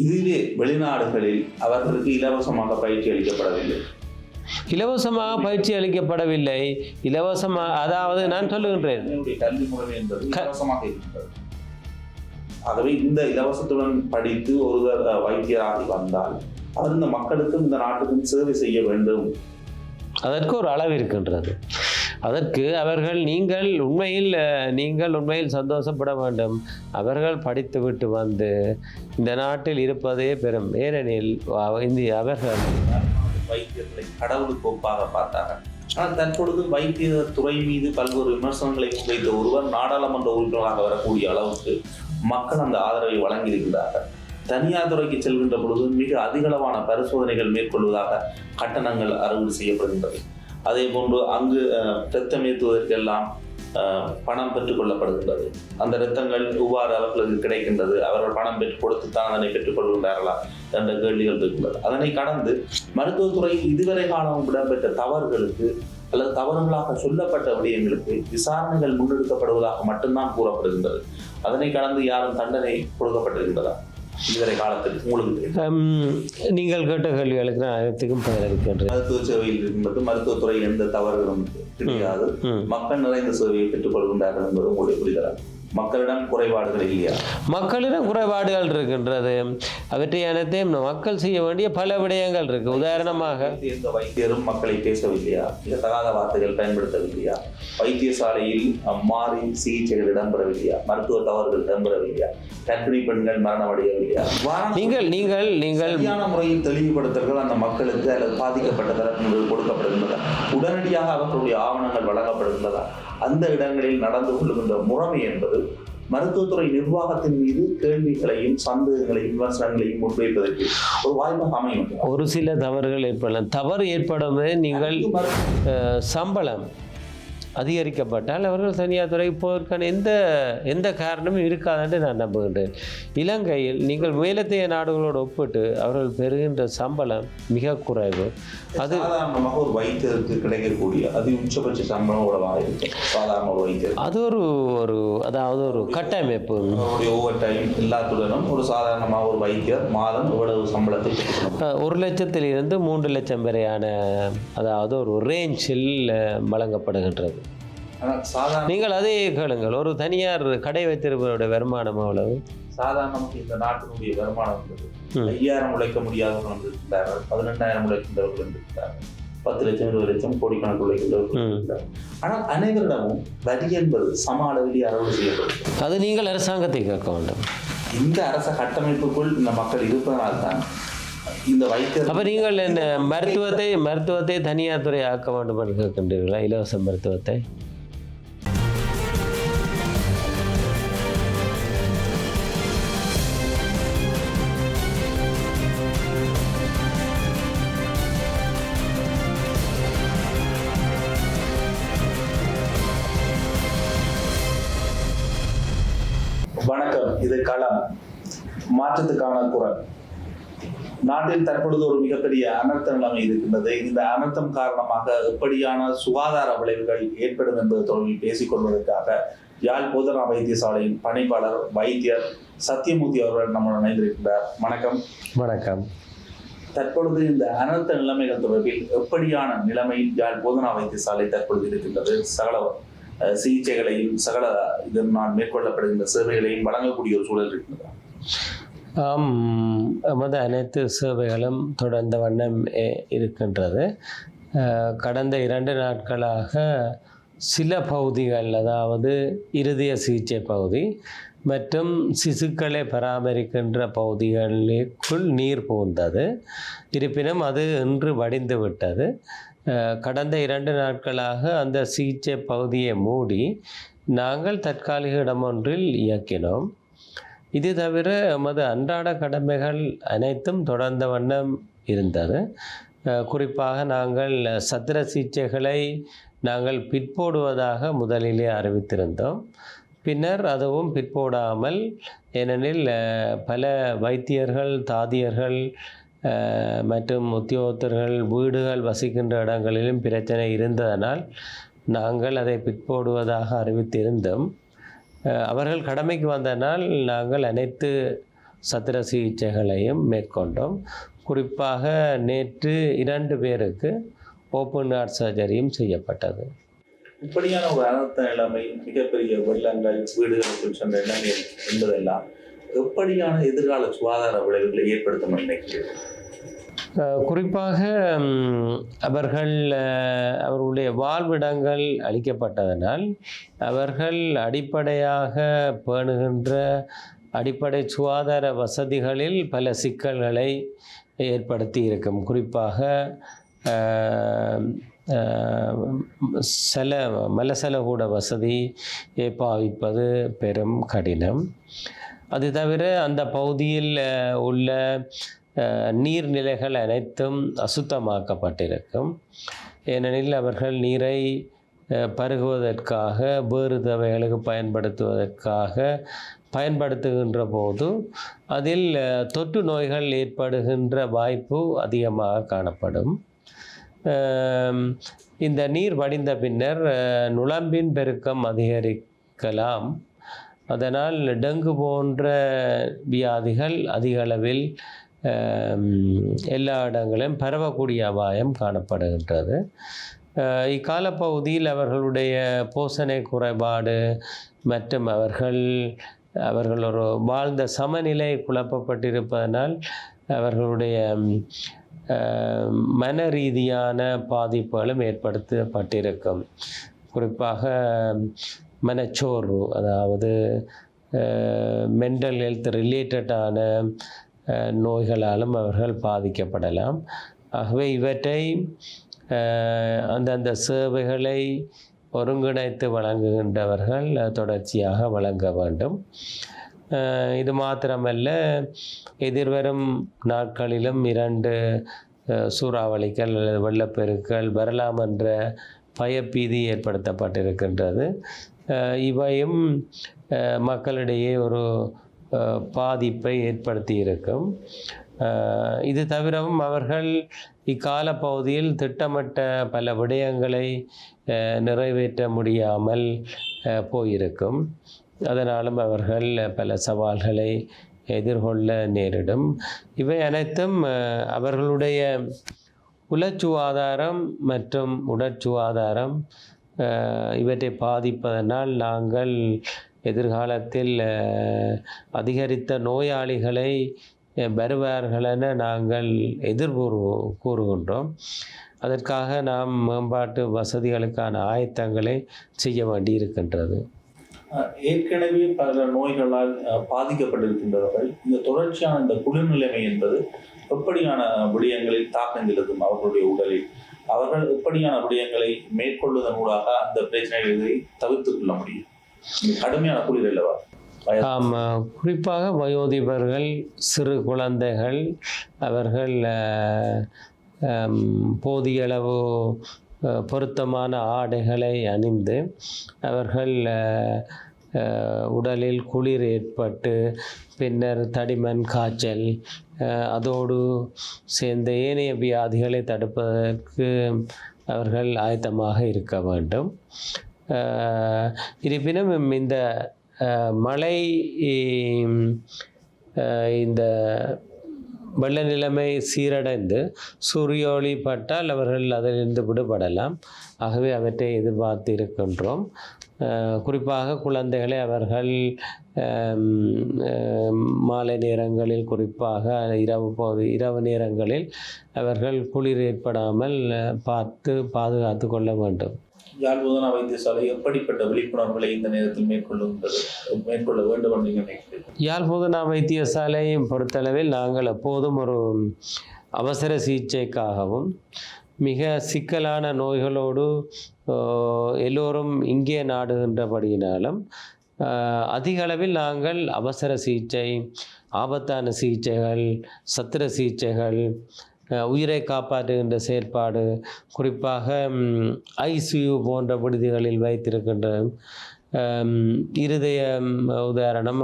இதுவே வெளிநாடுகளில் அவர்களுக்கு இலவசமாக பயிற்சி அளிக்கப்படவில்லை. இலவசமாக பயிற்சி அளிக்கப்படவில்லை. இலவசமாக, அதாவது நான் சொல்லுகின்றேன், கல்வி முறை என்பது இலவசமாக இருக்கின்றது. ஆகவே இந்த இலவசத்துடன் படித்து ஒருவர் வைத்தியராகி வந்தால் அவர் இந்த மக்களுக்கும் இந்த நாட்டுக்கும் சேவை செய்ய வேண்டும். அதற்கு ஒரு அளவு இருக்கின்றது. அதற்கு அவர்கள் நீங்கள் உண்மையில் சந்தோஷப்பட வேண்டும். அவர்கள் படித்துவிட்டு வந்து இந்த நாட்டில் இருப்பதே பெரும். ஏனெனில் அவர்கள் வைத்தியர்களை கடவுளுக்கு ஒப்பாக பார்த்தார்கள். ஆனால் தற்பொழுது வைத்திய துறை மீது பல்வேறு விமர்சனங்களை முன்வைத்த ஒருவர் நாடாளுமன்ற உறுப்பினராக வரக்கூடிய அளவுக்கு மக்கள் அந்த ஆதரவை வழங்கியிருக்கிறார்கள். தனியார் துறைக்கு செல்கின்ற பொழுது மிக அதிகளவான பரிசோதனைகள் மேற்கொள்வதாக கட்டணங்கள் அறுவடை செய்யப்படுகின்றது. அதே போன்று அங்கு இரத்தம் ஏற்றுவதற்கெல்லாம் பணம் பெற்றுக் கொள்ளப்படுகின்றது. அந்த இரத்தங்கள் எவ்வாறு அவர்களுக்கு கிடைக்கின்றது, அவர்கள் பணம் பெற்றுக் கொடுத்துத்தான் அதனை பெற்றுக் கொள்கின்றார்களா என்ற கேள்விகள் இருக்கின்றது. அதனை கடந்து மருத்துவத்துறை இதுவரை காலம் இடம்பெற்ற தவறுகளுக்கு அல்லது தவறுகளாக சொல்லப்பட்ட விடயங்களுக்கு விசாரணைகள் முன்னெடுக்கப்படுவதாக மட்டும்தான் கூறப்படுகின்றது. அதனை கடந்து யாரும் தண்டனை கொடுக்கப்பட்டிருக்கின்றதா இதுவரை காலத்தில்? உங்களுக்கு நீங்கள் கேட்ட கேள்விகளுக்கு நான் அனைத்துக்கும் பதிலளிக்கின்றேன். மருத்துவ சேவையில் இருக்கின்றது, மருத்துவத்துறையில் எந்த தவறுகளும் கிடையாது, மக்கள் நிறைந்த சேவையை பெற்றுக் கொள்கின்றார்கள் என்பது உங்களுடைய புரிதல். மக்களிடம் குறைபாடுகள் இல்லையா? மக்களிடம் குறைபாடுகள் இருக்கின்றது. அவற்றை அனைத்தையும் மக்கள் செய்ய வேண்டிய பல விடயங்கள் இருக்கு. உதாரணமாக எந்த வைத்தியரும் மக்களை பேசவில்லையா, தகாத வார்த்தைகள் பயன்படுத்தவில்லையா, வைத்தியசாலையில் மாறி சிகிச்சைகள் இடம்பெறவில்லையா, மருத்துவ தவறுகள் இடம்பெறவில்லையா, கர்ப்பிணி பெண்கள் மரணமடையவில்லையா? நீங்கள் சரியான முறையில் தெளிவுபடுத்தல்கள் அந்த மக்களுக்கு அல்லது பாதிக்கப்பட்ட தரப்பினருக்கு கொடுக்கப்படுகின்றதா? உடனடியாக அவர்களுடைய ஆவணங்கள் வழங்கப்படுகின்றதா? அந்த இடங்களில் நடந்து கொள்ளுகின்ற முறைமை என்பது மருத்துவத்துறை நிர்வாகத்தின் மீது கேள்விகளையும் சந்தேகங்களையும் விமர்சனங்களையும் முன்வைப்பதற்கு ஒரு வாய்ப்பாக அமையும். ஒரு சில தவறுகள் ஏற்படலாம். தவறு ஏற்படும் நீங்கள் சம்பளம் அதிகரிக்கப்பட்டால் அவர்கள் தனியார் துறைக்கு போவதற்கான எந்த காரணமும் இருக்காது நான் நம்புகின்றேன். இலங்கையில் நீங்கள் மேலத்தைய நாடுகளோடு ஒப்பிட்டு அவர்கள் பெறுகின்ற சம்பளம் மிக குறைவு. அது சாதாரணமாக ஒரு வைத்தியருக்கு கிடைக்கக்கூடிய அது உச்சபட்ச சம்பளம் சாதாரண ஒரு வைத்தியர் அது அதாவது ஒரு கட்டமைப்பு ஓவர் டைம் எல்லாத்துடனும் ஒரு சாதாரணமாக ஒரு வைத்தியர் மாதம் இவ்வளவு சம்பளத்தை 1 லட்சத்திலிருந்து 3 லட்சம் வரையான அதாவது ஒரு ரேஞ்சில் வழங்கப்படுகின்றது. நீங்கள் அதே கேளுங்கள், ஒரு தனியார் கடை வைத்திருப்பவருடைய வருமானம் அவ்வளவு. சாதாரணமாக இந்த நாட்டினுடைய வருமானம் 5000 உழைக்க முடியாதவர்கள் இருக்கிறார்கள், 12000 உழைக்கின்றவர்கள் இருக்கிறார்கள், 10 லட்சம் 20 லட்சம் கோடிக்கணக்கு உழைக்கின்றவர்கள் இருக்கிறார்கள். ஆனால் அனைவரிடமும் வரி என்பது சம அளவில் அறுவடை செய்யப்படுகிறது. அது நீங்கள் அரசாங்கத்தை கேட்க வேண்டும். இந்த அரச கட்டமைப்புக்குள் இந்த மக்கள் இருப்பதனால்தான் இந்த வைத்தியர். அப்ப நீங்கள் என்ன மருத்துவத்தை தனியார் துறை ஆக்க வேண்டும் என்று கேட்கின்றீர்களா? இலவச மருத்துவத்தை வணக்கம், இது களம், மாற்றத்துக்கான குரல். நாட்டில் தற்பொழுது ஒரு மிகப்பெரிய அனர்த்த நிலைமை இருக்கின்றது. இந்த அனர்த்தம் காரணமாக எப்படியான சுகாதார விளைவுகள் ஏற்படும் என்பது தொடர்பில் பேசிக் கொள்வதற்காக யாழ் போதனா வைத்தியசாலையின் பணிப்பாளர் வைத்தியர் சத்தியமூர்த்தி அவர்கள் நம்முடன் இணைந்திருக்கிறார். வணக்கம். வணக்கம். தற்பொழுது இந்த அனர்த்த நிலைமைகள் தொடர்பில் எப்படியான நிலைமையில் யாழ் போதனா வைத்தியசாலை தற்பொழுது இருக்கின்றது? சகல சிகிச்சைகளையும் நான் மேற்கொள்ளப்படுகின்ற சேவைகளையும் வழங்கக்கூடிய ஒரு சூழல் இருக்கின்றதா? எமது அனைத்து சேவைகளும் தொடர்ந்த வண்ணம் இருக்கின்றது. கடந்த 2 நாட்களாக சில பகுதிகள், அதாவது இருதய சிகிச்சை பகுதி மற்றும் சிசுக்களை பராமரிக்கின்ற பகுதிகளுக்குள் நீர் புகுந்தது. இருப்பினும் அது இன்று வடிந்து விட்டது. கடந்த 2 நாட்களாக அந்த சிகிச்சை பகுதியை மூடி நாங்கள் தற்காலிக இடம் ஒன்றில் இயக்கினோம். இது தவிர எமது அன்றாட கடமைகள் அனைத்தும் தொடர்ந்த வண்ணம் இருந்தது. குறிப்பாக நாங்கள் சத்திர சிகிச்சைகளை நாங்கள் பிற்போடுவதாக முதலிலே அறிவித்திருந்தோம். பின்னர் அதுவும் பிற்போடாமல், ஏனெனில் பல வைத்தியர்கள், தாதியர்கள் மற்றும் உத்தியோகத்தர்கள் வீடுகள் வசிக்கின்ற இடங்களிலும் பிரச்சனை இருந்ததனால் நாங்கள் அதை பிற்போடுவதாக அறிவித்திருந்தோம். அவர்கள் கடமைக்கு வந்தனால் நாங்கள் அனைத்து சத்திர சிகிச்சைகளையும் மேற்கொண்டோம். குறிப்பாக நேற்று 2 பேருக்கு ஓப்பன் ஹார்ட் சர்ஜரியும் செய்யப்பட்டது. இப்படியான ஒரு அனர்த்த நிலைமை, மிகப்பெரிய வெள்ளங்கள், வீடுகளுக்குள் சென்ற நிலைமை என்பதெல்லாம் எப்படியான எதிர்கால சுகாதார விளைவுகளை ஏற்படுத்தும் நினைக்கிறீர்கள்? குறிப்பாக அவர்களுடைய வாழ்விடங்கள் அளிக்கப்பட்டதனால் அவர்கள் அடிப்படையாக பேணுகின்ற அடிப்படை சுகாதார வசதிகளில் பல சிக்கல்களை ஏற்படுத்தி இருக்கும். குறிப்பாக மலசலகூட வசதியை பாவிப்பது பெரும் கடினம். அது தவிர அந்த பகுதியில் உள்ள நீர்நிலைகள் அனைத்தும் அசுத்தமாக்கப்பட்டிருக்கும். ஏனெனில் அவர்கள் நீரை பருகுவதற்காக வேறு தேவைகளுக்கு பயன்படுத்துகின்ற போது அதில் தொற்று நோய்கள் ஏற்படுகின்ற வாய்ப்பு அதிகமாக காணப்படும். இந்த நீர் வடிந்த பின்னர் நுளம்பின் பெருக்கம் அதிகரிக்கலாம். அதனால் டெங்கு போன்ற வியாதிகள் அதிக அளவில் எல்லா இடங்களிலும் பரவக்கூடிய அபாயம் காணப்படுகின்றது. இக்காலப்பகுதியில் அவர்களுடைய போஷணை குறைபாடு மற்றும் அவர்கள் ஒரு வாழ்ந்த சமநிலை குழப்பப்பட்டிருப்பதனால் அவர்களுடைய மன ரீதியான பாதிப்புகளும் ஏற்படுத்தப்பட்டிருக்கும். குறிப்பாக மனச்சோர்வு, அதாவது மென்டல் ஹெல்த் ரிலேட்டடான நோய்களாலும் அவர்கள் பாதிக்கப்படலாம். ஆகவே இவற்றை அந்தந்த சேவைகளை ஒருங்கிணைத்து வழங்குகின்றவர்கள் தொடர்ச்சியாக வழங்க வேண்டும். இது மாத்திரமல்ல, எதிர்வரும் நாட்களிலும் 2 சூறாவளிகள் அல்லது வெள்ளப்பெருக்கள் வரலாம் என்ற பயப்பீதி ஏற்படுத்தப்பட்டிருக்கின்றது. இவையும் மக்களிடையே ஒரு பாதிப்பை ஏற்படுத்தி இருக்கும். இது தவிரவும் அவர்கள் இக்கால பகுதியில் திட்டமிட்ட பல விடயங்களை நிறைவேற்ற முடியாமல் போயிருக்கும். அதனாலும் அவர்கள் பல சவால்களை எதிர்கொள்ள நேரிடும். இவை அனைத்தும் அவர்களுடைய உளச்சுகாதாரம் மற்றும் உடற்சுகாதாரம் இவற்றை பாதிப்பதனால் நாங்கள் எதிர்காலத்தில் அதிகரித்த நோயாளிகளை வருவார்கள் என நாங்கள் கூறுகின்றோம். அதற்காக நாம் மேம்பாட்டு வசதிகளுக்கான ஆயத்தங்களை செய்ய வேண்டி இருக்கின்றது. ஏற்கனவே பல நோய்களால் பாதிக்கப்பட்டிருக்கின்றவர்கள் இந்த தொடர்ச்சியான இந்த குளிர்நிலைமை என்பது எப்படியான விடயங்களில் தாக்கம் செலுத்தும் அவர்களுடைய உடலில்? அவர்கள் எப்படியான விடயங்களை மேற்கொள்வதனூடாக அந்த பிரச்சனைகளை தவிர்த்துக் கொள்ள முடியும்? கடுமையான குளிர் அல்லவா? ஆமாம், குறிப்பாக வயோதிபர்கள், சிறு குழந்தைகள், அவர்கள் போதிய அளவு பொருத்தமான ஆடைகளை அணிந்து அவர்கள் உடலில் குளிர் ஏற்பட்டு பின்னர் தடிமன், காய்ச்சல், அதோடு சேர்ந்த ஏனைய வியாதிகளை தடுப்பதற்கு அவர்கள் ஆயத்தமாக இருக்க வேண்டும். இருப்பினும் இந்த மழை, இந்த வெள்ள நிலைமை சீரடைந்து சூரிய ஒளி பட்டால் அவர்கள் அதிலிருந்து விடுபடலாம். ஆகவே அவற்றை எதிர்பார்த்து இருக்கின்றோம். குறிப்பாக குழந்தைகளை அவர்கள் மாலை நேரங்களில், குறிப்பாக இரவு நேரங்களில் அவர்கள் குளிர் ஏற்படாமல் பாதுகாத்து கொள்ள வேண்டும். யாழ் போதனா வைத்தியசாலை எப்படிப்பட்ட விழிப்புணர்வுகளை இந்த நேரத்தில் மேற்கொள்ள வேண்டும் என்று நினைக்கிறேன்? யாழ் போதனா வைத்தியசாலையை பொறுத்தளவில் நாங்கள் எப்போதும் ஒரு அவசர சிகிச்சைக்காகவும் மிக சிக்கலான நோய்களோடு எல்லோரும் இங்கே நாடுகின்றபடியினாலும் அதிக அளவில் நாங்கள் அவசர சிகிச்சை, ஆபத்தான சிகிச்சைகள், சத்திர சிகிச்சைகள், உயிரை காப்பாற்றுகின்ற செயற்பாடு, குறிப்பாக ஐசியூ போன்ற விடுதிகளில் வைத்திருக்கின்ற இருதய உதாரணம்,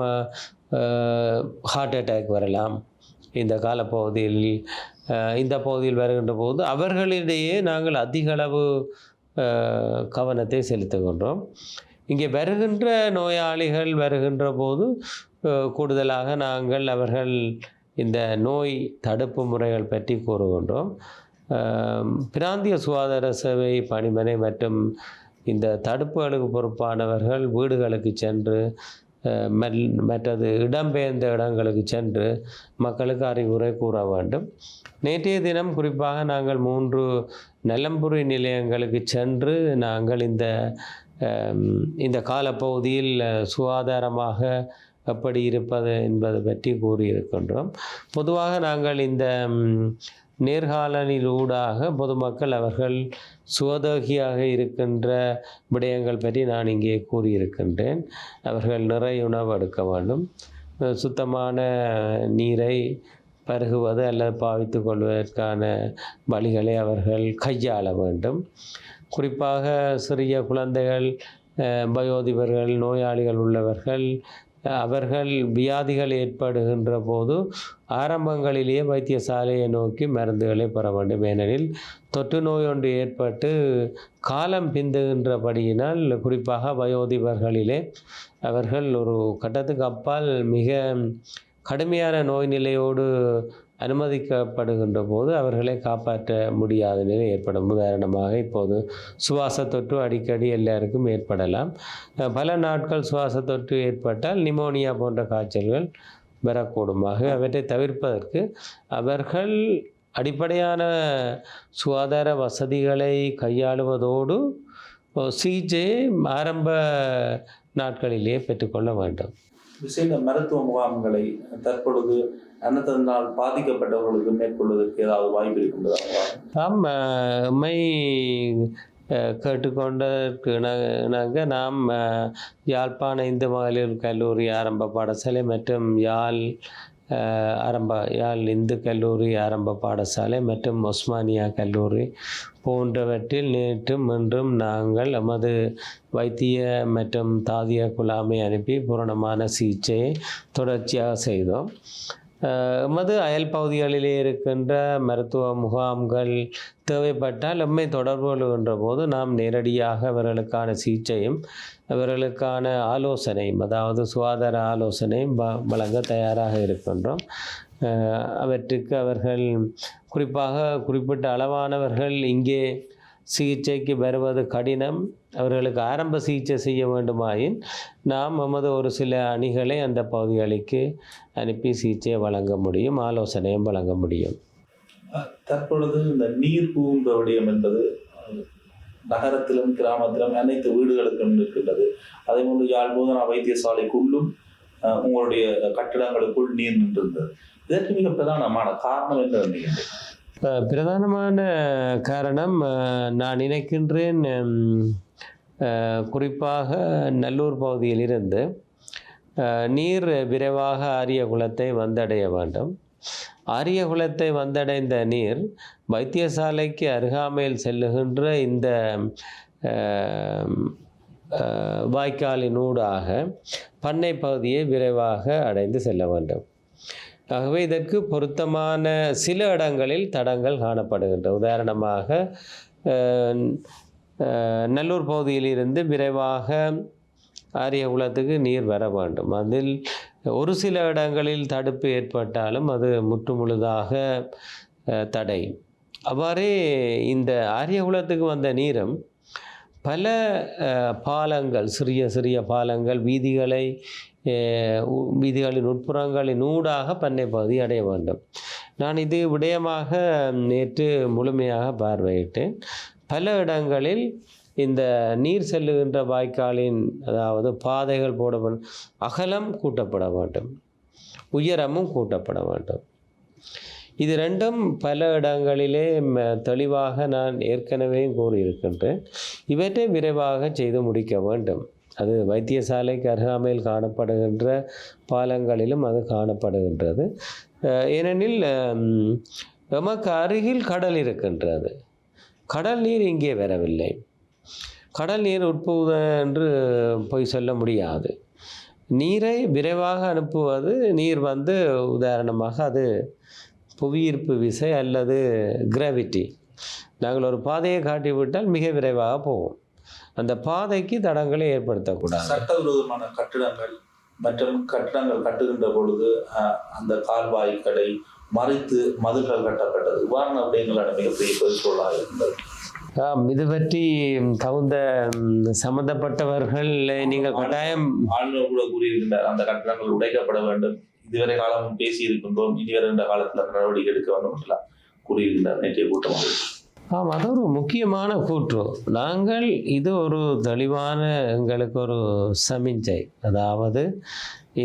ஹார்ட் அட்டாக் வரலாம். இந்த காலப்பகுதியில் இந்த பகுதியில் வருகின்ற போது அவர்களிடையே நாங்கள் அதிக அளவு கவனத்தை செலுத்துகின்றோம். இங்கே வருகின்ற நோயாளிகள் வருகின்ற போது கூடுதலாக நாங்கள் அவர்கள் இந்த நோய் தடுப்பு முறைகள் பற்றி கூறுகின்றோம். பிராந்திய சுகாதார சேவை பணிமனை மற்றும் இந்த தடுப்புகளுக்கு பொறுப்பானவர்கள் வீடுகளுக்கு சென்று மற்றது இடம்பெயர்ந்த இடங்களுக்கு சென்று மக்களுக்கு அறிவுரை கூற வேண்டும். நேற்றைய தினம் குறிப்பாக நாங்கள் 3 நலம்புரி நிலையங்களுக்கு சென்று நாங்கள் இந்த காலப்பகுதியில் சுகாதாரமாக எப்படி இருப்பது என்பது பற்றி கூறியிருக்கின்றோம். பொதுவாக நாங்கள் இந்த நேர்காணலிலூடாக பொதுமக்கள் அவர்கள் சுகதோகியாக இருக்கின்ற விடயங்கள் பற்றி நான் இங்கே கூறியிருக்கின்றேன். அவர்கள் நிறைய உணவு எடுக்க வேண்டும், சுத்தமான நீரை பருகுவது அல்லது பாவித்து கொள்வதற்கான வழிகளை அவர்கள் கையாள வேண்டும். குறிப்பாக சிறிய குழந்தைகள், வயோதிபர்கள், நோயாளிகள் உள்ளவர்கள் அவர்கள் வியாதிகள் ஏற்படுகின்ற போது ஆரம்பங்களிலேயே வைத்தியசாலையை நோக்கி மருந்துகளை பெற வேண்டும். ஏனெனில் தொற்று நோய் ஒன்று ஏற்பட்டு காலம் பிந்துகின்றபடியினால் குறிப்பாக வயோதிபர்களிலே அவர்கள் ஒரு கட்டத்துக்கு அப்பால் மிக கடுமையான நோய் நிலையோடு அனுமதிக்கப்படுகின்ற போது அவர்களை காப்பாற்ற முடியாத நிலை ஏற்படும். உதாரணமாக இப்போது சுவாச தொற்று அடிக்கடி எல்லாருக்கும் ஏற்படலாம். பல நாட்கள் சுவாச தொற்று ஏற்பட்டால் நிமோனியா போன்ற காய்ச்சல்கள் வரக்கூடுமாக. அவற்றை தவிர்ப்பதற்கு அவர்கள் அடிப்படையான சுகாதார வசதிகளை கையாளுவதோடு சிகிச்சை ஆரம்ப நாட்களிலேயே பெற்றுக்கொள்ள வேண்டும். விசேட மருத்துவ முகாம்களை தற்பொழுது அன்னத்தினால் பாதிக்கப்பட்டவர்களுக்கு மேற்கொள்வதற்கு ஏதாவது வாய்ப்பு இருக்கின்றதா? உண்மை கேட்டுக்கொண்டதற்கு நாம் யாழ்ப்பாண இந்து மகளிர் கல்லூரி ஆரம்ப பாடசாலை மற்றும் யாழ் இந்து கல்லூரி ஆரம்ப பாடசாலை மற்றும் ஒஸ்மானியா கல்லூரி போன்றவற்றில் நேற்றும் இன்றும் நாங்கள் எமது வைத்திய மற்றும் தாதிய குழாமை அனுப்பி பூரணமான சிகிச்சையை தொடர்ச்சியாக செய்தோம். எமது அயல் பகுதிகளிலே இருக்கின்ற மருத்துவ முகாம்கள் தேவைப்பட்டால் எம்மை தொடர்பு கொள்கின்ற போது நாம் நேரடியாக அவர்களுக்கான சிகிச்சையும் அவர்களுக்கான ஆலோசனையும், அதாவது சுகாதார ஆலோசனையும் வழங்க தயாராக இருக்கின்றோம். அவற்றுக்கு அவர்கள் குறிப்பாக குறிப்பிட்ட அளவானவர்கள் இங்கே சிகிச்சைக்கு வருவது கடினம், அவர்களுக்கு ஆரம்ப சிகிச்சை செய்ய வேண்டுமாயின் நாம் நமது ஒரு சில அணிகளை அந்த பகுதிகளுக்கு அனுப்பி சிகிச்சையை வழங்க முடியும், ஆலோசனையும் வழங்க முடியும். தற்பொழுது இந்த நீர் புகுந்த விடயம் என்பது நகரத்திலும் கிராமத்திலும் அனைத்து வீடுகளுக்கும் இருக்கின்றது. அதே போன்று யாழ்ப்பாண வைத்தியசாலைக்குள்ளும் உங்களுடைய கட்டிடங்களுக்குள் நீர் நின்றிருந்தது. இதற்கு மிக பிரதானமான காரணம் என்ன நினைக்கின்றேன்? பிரதானமான காரணம் நான் நினைக்கின்றேன், குறிப்பாக நல்லூர் பகுதியிலிருந்து நீர் விரைவாக ஆரியகுளத்தை வந்தடைய வேண்டும். ஆரியகுளத்தை வந்தடைந்த நீர் வைத்தியசாலைக்கு அருகாமையில் செல்லுகின்ற இந்த வாய்க்காலினூடாக பண்ணை பகுதியை விரைவாக அடைந்து செல்ல வேண்டும். ஆகவே இதற்கு பொருத்தமான சில இடங்களில் தடங்கள் காணப்படுகின்றன. உதாரணமாக நல்லூர் பகுதியிலிருந்து விரைவாக ஆரியகுளத்துக்கு நீர் வர வேண்டும். அதில் ஒரு சில இடங்களில் தடுப்பு ஏற்பட்டாலும் அது முற்றுமுழுதாக தடை. அவ்வாறே இந்த ஆரியகுளத்துக்கு வந்த நீரும் பல பாலங்கள், சிறிய சிறிய பாலங்கள், வீதிகளின் உட்புறங்களின் ஊடாக பண்ணை பகுதி அடைய வேண்டும். நான் இது விடயமாக நேற்று முழுமையாக பார்வையிட்டேன். பல இடங்களில் இந்த நீர் செல்லுகின்ற வாய்க்காலின், அதாவது பாதைகள் போட அகலம் கூட்டப்பட வேண்டும், உயரமும் கூட்டப்பட வேண்டும். இது ரெண்டும் பல இடங்களிலே தெளிவாக நான் ஏற்கனவே கூறியிருக்கின்றேன். இவற்றை விரைவாக செய்து முடிக்க வேண்டும். அது வைத்தியசாலைக்கு அருகாமையில் காணப்படுகின்ற பாலங்களிலும் அது காணப்படுகின்றது. ஏனெனில் எமக்கு அருகில் கடல் இருக்கின்றது. கடல் நீர் இங்கே வரவில்லை. கடல் நீர் உட்புகுத என்று போய் சொல்ல முடியாது. நீரை விரைவாக அனுப்புவது, நீர் வந்து உதாரணமாக அது புவியீர்ப்பு விசை அல்லது கிராவிட்டி. நாங்கள் ஒரு பாதையை காட்டிவிட்டால் மிக விரைவாக போகும். அந்த பாதைக்கு தடங்களை ஏற்படுத்தக்கூடாது. சட்டவிரோதமான கட்டிடங்கள் மற்றும் கட்டடங்கள் கட்டுகின்ற பொழுது அந்த கால்வாய்களை மறைத்து மதில்கள் கட்டப்பட்டது. இவ்வாறான விடயங்களோட மிகப்பெரிய பொருட்கொள்ளாக இருந்தது. இது பற்றி தகுந்த சம்பந்தப்பட்டவர்கள் நீங்கள் கட்டாயம் ஆளுநர் கூட கூறியிருக்கின்றார், அந்த கட்டடங்கள் உடைக்கப்பட வேண்டும், இதுவரை காலமும் பேசி இருக்கின்றோம், இனி வருகின்ற காலத்தில் நடவடிக்கை எடுக்க வேண்டும் என்றெல்லாம் கூறியிருக்கின்றார் நேற்றைய கூட்டமாக. அது ஒரு முக்கியமான கூற்று. நாங்கள் இது ஒரு தெளிவான எங்களுக்கு ஒரு சமிஞ்சை, அதாவது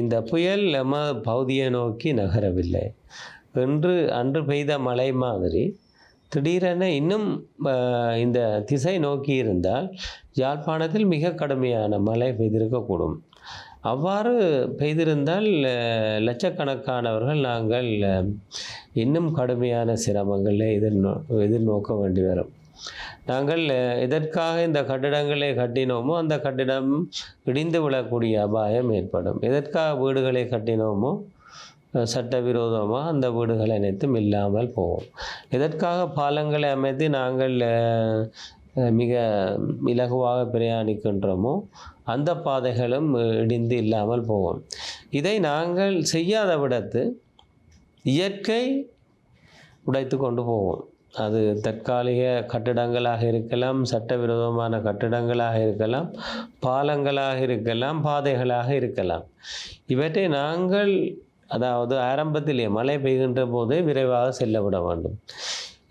இந்த புயல் நம்ம பகுதியை நோக்கி நகரவில்லை அன்று பெய்த மழை மாதிரி திடீரென இன்னும் இந்த திசை நோக்கி இருந்தால் யாழ்ப்பாணத்தில் மிக கடுமையான மழை பெய்திருக்கக்கூடும். அவ்வாறு பெய்திருந்தால் லட்சக்கணக்கானவர்கள் நாங்கள் இன்னும் கடுமையான சிரமங்களை எதிர்நோக்க வேண்டி வரும். நாங்கள் எதற்காக இந்த கட்டிடங்களை கட்டினோமோ அந்த கட்டிடம் இடிந்து விழக்கூடிய அபாயம் ஏற்படும். எதற்காக வீடுகளை கட்டினோமோ சட்டவிரோதமாக அந்த வீடுகள் அனைத்தும் இல்லாமல் போகும். எதற்காக பாலங்களை அமைத்து நாங்கள் மிக இலகுவாக பிரயாணிக்கின்றோமோ அந்த பாதைகளும் இடிந்து இல்லாமல் போகும். இதை நாங்கள் செய்யாத விடத்து இயற்கை உடைத்து கொண்டு போகும். அது தற்காலிக கட்டிடங்களாக இருக்கலாம், சட்டவிரோதமான கட்டிடங்களாக இருக்கலாம், பாலங்களாக இருக்கலாம், பாதைகளாக இருக்கலாம். இவற்றை நாங்கள் அதாவது ஆரம்பத்திலே மழை பெய்கின்ற போதே விரைவாக செல்ல விட வேண்டும்.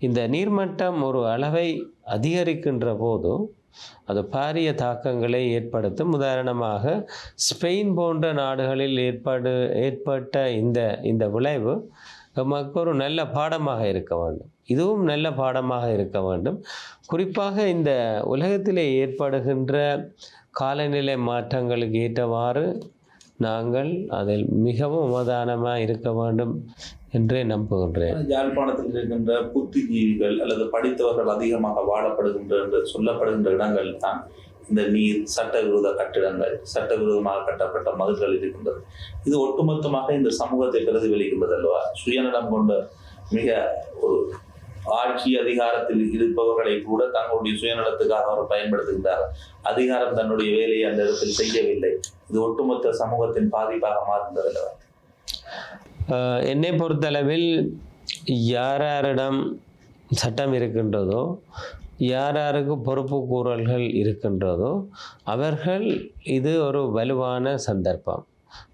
இந்த நீர்மட்டம் ஒரு அளவை அதிகரிக்கின்ற போது அது பாரிய தாக்கங்களை ஏற்படுத்தும். உதாரணமாக ஸ்பெயின் போன்ற நாடுகளில் ஏற்பட்ட இந்த விளைவு நமக்கு ஒரு நல்ல பாடமாக இருக்க வேண்டும். இதுவும் நல்ல பாடமாக இருக்க வேண்டும். குறிப்பாக இந்த உலகத்திலே ஏற்படுகின்ற காலநிலை மாற்றங்களுக்கு ஏற்றவாறு நாங்கள் அதில் மிகவும் அவதானமாக இருக்க வேண்டும் என்றே நம்புகின்றேன். யாழ்ப்பாணத்தில் இருக்கின்ற புத்திஜீவிகள் அல்லது படித்தவர்கள் அதிகமாக வாழப்படுகின்ற என்று சொல்லப்படுகின்ற இடங்கள் தான் இந்த நீர், சட்டவிரோத கட்டிடங்கள், சட்டவிரோதமாக கட்டப்பட்ட மதில்கள் இருக்கின்றது. இது ஒட்டுமொத்தமாக இந்த சமூகத்தை பிரதிபலிக்கின்றது அல்லவா? சுயநலம் கொண்ட மிக ஒரு ஆட்சி அதிகாரத்தில் இருப்பவர்களை கூட தங்களுடைய சுயநலத்துக்காக அவர் பயன்படுத்துகின்றார். அதிகாரம் தன்னுடைய வேலையை அந்த இடத்தில் செய்யவில்லை. இது ஒட்டுமொத்த சமூகத்தின் பாதிப்பாக மாறுகின்றது அல்லவா? என்னை பொறுத்தளவில் யாரிடம் சட்டம் இருக்கின்றதோ, யாருக்கு பொறுப்பு கூறல்கள் இருக்கின்றதோ அவர்கள் இது ஒரு வலுவான சந்தர்ப்பம்.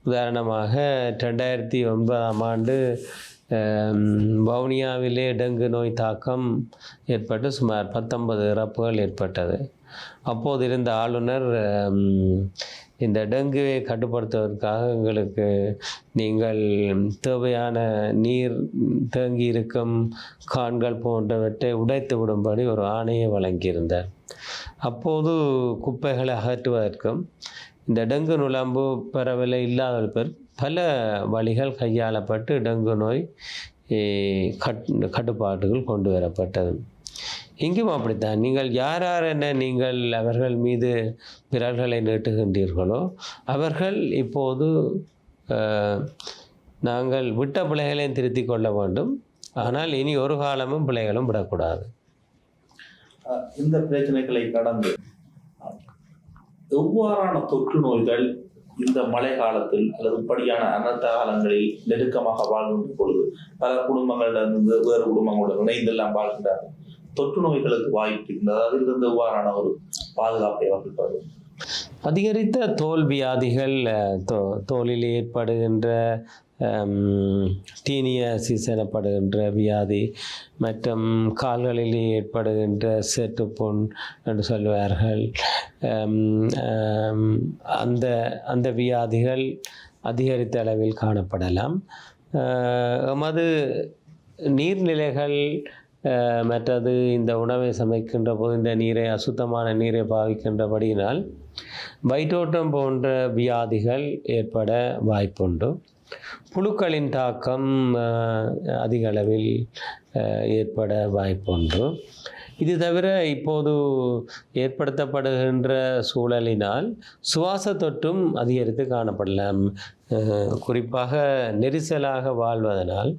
உதாரணமாக 2009ஆம் ஆண்டு வவுனியாவிலே டெங்கு நோய் தாக்கம் ஏற்பட்டு சுமார் 19 இறப்புகள் ஏற்பட்டது. அப்போது இருந்த ஆளுநர் இந்த டெங்குவை கட்டுப்படுத்துவதற்காக எங்களுக்கு நீங்கள் தேவையான நீர் தேங்கி இருக்கும் கான்கள் போன்றவற்றை உடைத்து விடும்படி ஒரு ஆணையை வழங்கியிருந்தார். அப்போது குப்பைகளை அகற்றுவதற்கும் இந்த டெங்கு நுளம்பு பரவலை இல்லாத பல வழிகள் கையாளப்பட்டு டெங்கு நோய் கட்டுப்பாட்டுகள் கொண்டு வரப்பட்டது. இங்கும் அப்படித்தான். நீங்கள் யார் என்ன நீங்கள் அவர்கள் மீது விரல்களை நீட்டுகின்றீர்களோ அவர்கள் இப்போது நாங்கள் விட்ட பிள்ளைகளையும் திருத்திக் கொள்ள வேண்டும். ஆனால் இனி ஒரு காலமும் பிள்ளைகளும் விடக்கூடாது. இந்த பிரச்சனைகளை கடந்து எவ்வாறான தொற்று நோய்கள் இந்த மழை காலத்தில் அல்லது இப்படியான அனர்த்த காலங்களில் நெருக்கமாக வாழ்கின்ற பொழுது பல குடும்பங்களிலிருந்து வேறு குடும்பங்களுடன் இணைந்தெல்லாம் வாழ்கின்றார்கள். தொற்று நோய்களுக்கு வாய்ப்பு இருக்கின்றது. அதிலிருந்து எவ்வாறான ஒரு பாதுகாப்பை வகிப்பது? அதிகரித்த தோல் வியாதிகள், தோலில் ஏற்படுகின்ற டீனியாசிஸ் எனப்படுகின்ற வியாதி மற்றும் கால்களில் ஏற்படுகின்ற சேற்றுப்புண் என்று சொல்வார்கள். அந்த வியாதிகள் அதிகரித்த அளவில் காணப்படலாம். எமது நீர்நிலைகள் மற்றது இந்த உணவை சமைக்கின்ற போது இந்த நீரை அசுத்தமான நீரை பாவிக்கின்றபடியினால் வயிற்றோட்டம் போன்ற வியாதிகள் ஏற்பட வாய்ப்புண்டு. புழுக்களின் தாக்கம் அதிக அளவில் ஏற்பட வாய்ப்புண்டு. இது தவிர இப்போது ஏற்படுத்தப்படுகின்ற சூழலினால் சுவாச தொற்றும் அதிகரித்து காணப்படலாம். குறிப்பாக நெரிசலாக வாழ்வதனால்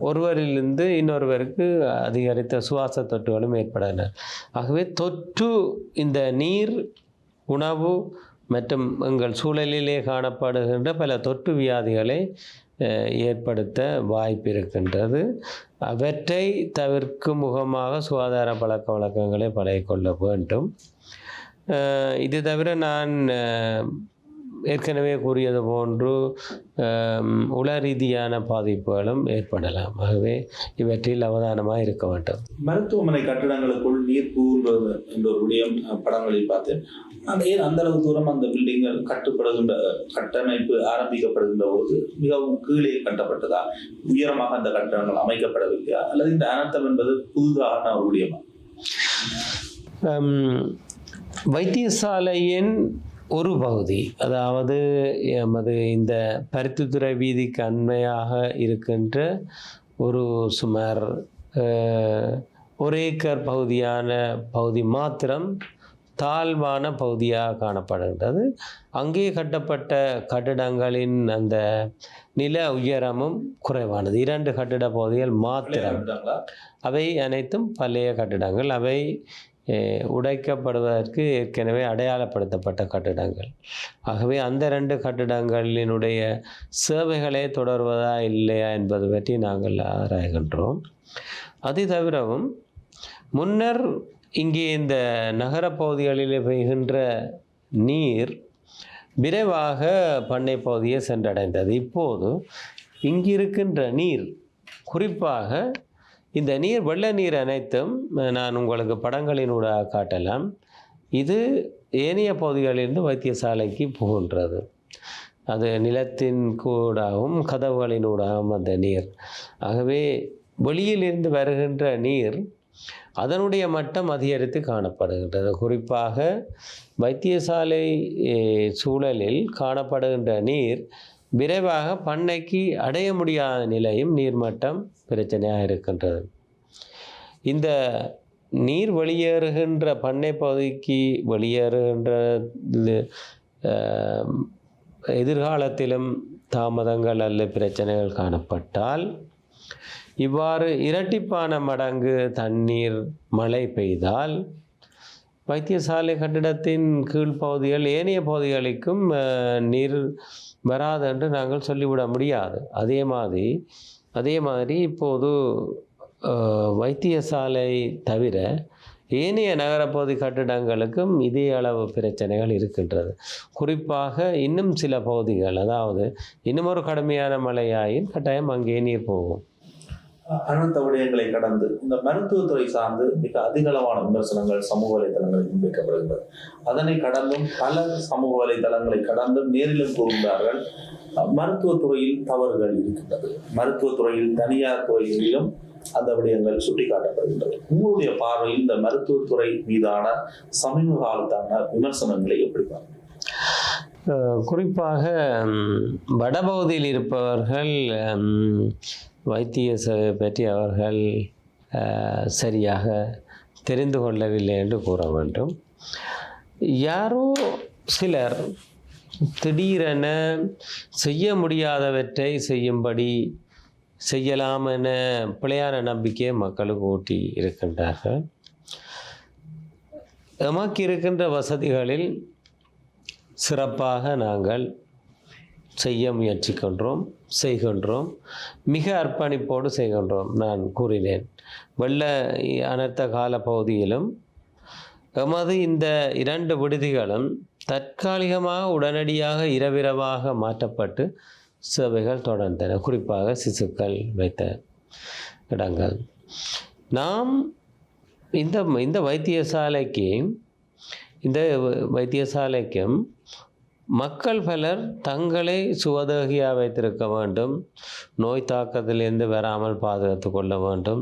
ஒருவரிலிருந்து இன்னொருவருக்கு அதிகரித்த சுவாச தொற்றுகளும் ஏற்படலாம். ஆகவே தொற்று இந்த நீர், உணவு மற்றும் எங்கள் சூழலிலே காணப்படுகின்ற பல தொற்று வியாதிகளை ஏற்படுத்த வாய்ப்பு இருக்கின்றது. அவற்றை தவிர்க்கும் முகமாக சுகாதார பழக்க வழக்கங்களை பழகிக்கொள்ள வேண்டும். இது தவிர நான் ஏற்கனவே கூறியது போன்று உள ரீதியான பாதிப்புகளும் ஏற்படலாம். ஆகவே இவற்றில் அவதானமாக இருக்க வேண்டும். மருத்துவமனை கட்டிடங்களுக்குள் நீர் புகுன்றது என்ற ஒரு விடயம் படங்களில் பார்த்தேன். ஏன் அந்த அளவு தூரம் அந்த பில்டிங்கள் கட்டப்படுகின்ற கட்டமைப்பு ஆரம்பிக்கப்படுகின்ற பொழுது மிகவும் கீழே கட்டப்பட்டதா, உயரமாக அந்த கட்டடங்கள் அமைக்கப்படவில்லையா, அல்லது இந்த அனர்த்தம் என்பது புதுதான ஒரு விடயமா? வைத்தியசாலையின் ஒரு பகுதி, அதாவது எமது இந்த பருத்தித்துறை வீதிக்கு அண்மையாக இருக்கின்ற ஒரு சுமார் 1 ஏக்கர் பகுதி மாத்திரம் தாழ்வான பகுதியாக காணப்படுகின்றது. அங்கே கட்டப்பட்ட கட்டிடங்களின் அந்த நில உயரமும் குறைவானது. 2 கட்டிட பகுதிகள் மாத்திரம். அவை அனைத்தும் பழைய கட்டிடங்கள். அவை உடைக்கப்படுவதற்கு ஏற்கனவே அடையாளப்படுத்தப்பட்ட கட்டிடங்கள். ஆகவே அந்த 2 கட்டிடங்களினுடைய சேவைகளே தொடர்வதா இல்லையா என்பது பற்றி நாங்கள் ஆராய்கின்றோம். அது தவிரவும் முன்னர் இங்கே இந்த நகரப்பகுதிகளில் பெய்கின்ற நீர் விரைவாக பண்ணை பகுதியை சென்றடைந்தது. இப்போது இங்கிருக்கின்ற நீர், குறிப்பாக இந்த வெள்ள நீர் அனைத்தும் நான் உங்களுக்கு படங்களினூடாக காட்டலாம். இது ஏனைய பகுதிகளிலிருந்து வைத்தியசாலைக்கு புகின்றது. அது நிலத்தின் கூடாகவும் கதவுகளினூடாகவும் அந்த நீர். ஆகவே வெளியிலிருந்து வருகின்ற நீர் அதனுடைய மட்டம் அதிகரித்து காணப்படுகின்றது. குறிப்பாக வைத்தியசாலை சூழலில் காணப்படுகின்ற நீர் விரைவாக பண்ணைக்கு அடைய முடியாத நிலையும் நீர்மட்டம் பிரச்சனையாக இருக்கின்றது. இந்த நீர் வெளியேறுகின்ற பண்ணை பகுதிக்கு வெளியேறுகின்ற எதிர்காலத்திலும் தாமதங்கள் அல்லது பிரச்சனைகள் காணப்பட்டால், இவ்வாறு இரட்டிப்பான மடங்கு தண்ணீர் மழை பெய்தால் வைத்தியசாலை கட்டிடத்தின் கீழ்ப்பகுதிகள் ஏனைய பகுதிகளுக்கும் நீர் வராது என்று நாங்கள் சொல்லிவிட முடியாது. அதே மாதிரி இப்போது வைத்தியசாலை தவிர ஏனைய நகரப்பகுதி கட்டிடங்களுக்கும் இதே அளவு பிரச்சனைகள் இருக்கின்றது. குறிப்பாக இன்னும் சில பகுதிகள், அதாவது இன்னும் ஒரு கடுமையான மழையாயின் கட்டாயம் அங்கே நீர் போகும். அனந்த விடயங்களை கடந்து இந்த மருத்துவத்துறை சார்ந்து மிக அதிகளவான விமர்சனங்கள் சமூக வலைதளங்களில் முன்வைக்கப்படுகின்றது. அதனை கடந்தும் பல சமூக வலைதளங்களை கடந்தும் நேரிலும் கூறுகிறார்கள், மருத்துவத்துறையில் தவறுகள் இருக்கின்றது, மருத்துவத்துறையில் தனியார் துறைகளிலும் அந்த விடயங்கள் சுட்டிக்காட்டப்படுகின்றது. உங்களுடைய பார்வையில் இந்த மருத்துவத்துறை மீதான சமீப காலத்தான விமர்சனங்களை எப்படி பார்க்க? குறிப்பாக வடபகுதியில் இருப்பவர்கள் வைத்திய சேவை பற்றி அவர்கள் சரியாக தெரிந்து கொள்ளவில்லை என்று கூற வேண்டும். யாரோ சிலர் திடீரென செய்ய முடியாதவற்றை செய்யும்படி செய்யலாம் என பிழையான நம்பிக்கையை மக்களுக்கு ஊட்டி இருக்கின்றார்கள். எமக்கு இருக்கின்ற வசதிகளில் சிறப்பாக நாங்கள் செய்ய செய்கின்றோம், மிக அர்ப்பணிப்போடு செய்கின்றோம். நான் கூறினேன், வெள்ள அனர்த்த கால பகுதியிலும் எமது இந்த 2 விடுதிகளும் தற்காலிகமாக உடனடியாக இரவிரவாக மாற்றப்பட்டு சேவைகள் தொடர்ந்தன. குறிப்பாக சிசுக்கள் வைத்த இடங்கள். நாம் இந்த வைத்தியசாலைக்கும் மக்கள் பலர் தங்களை சுவதேகியாக வைத்திருக்க வேண்டும், நோய் தாக்கத்திலிருந்து வராமல் பாதுகாத்து கொள்ள வேண்டும்,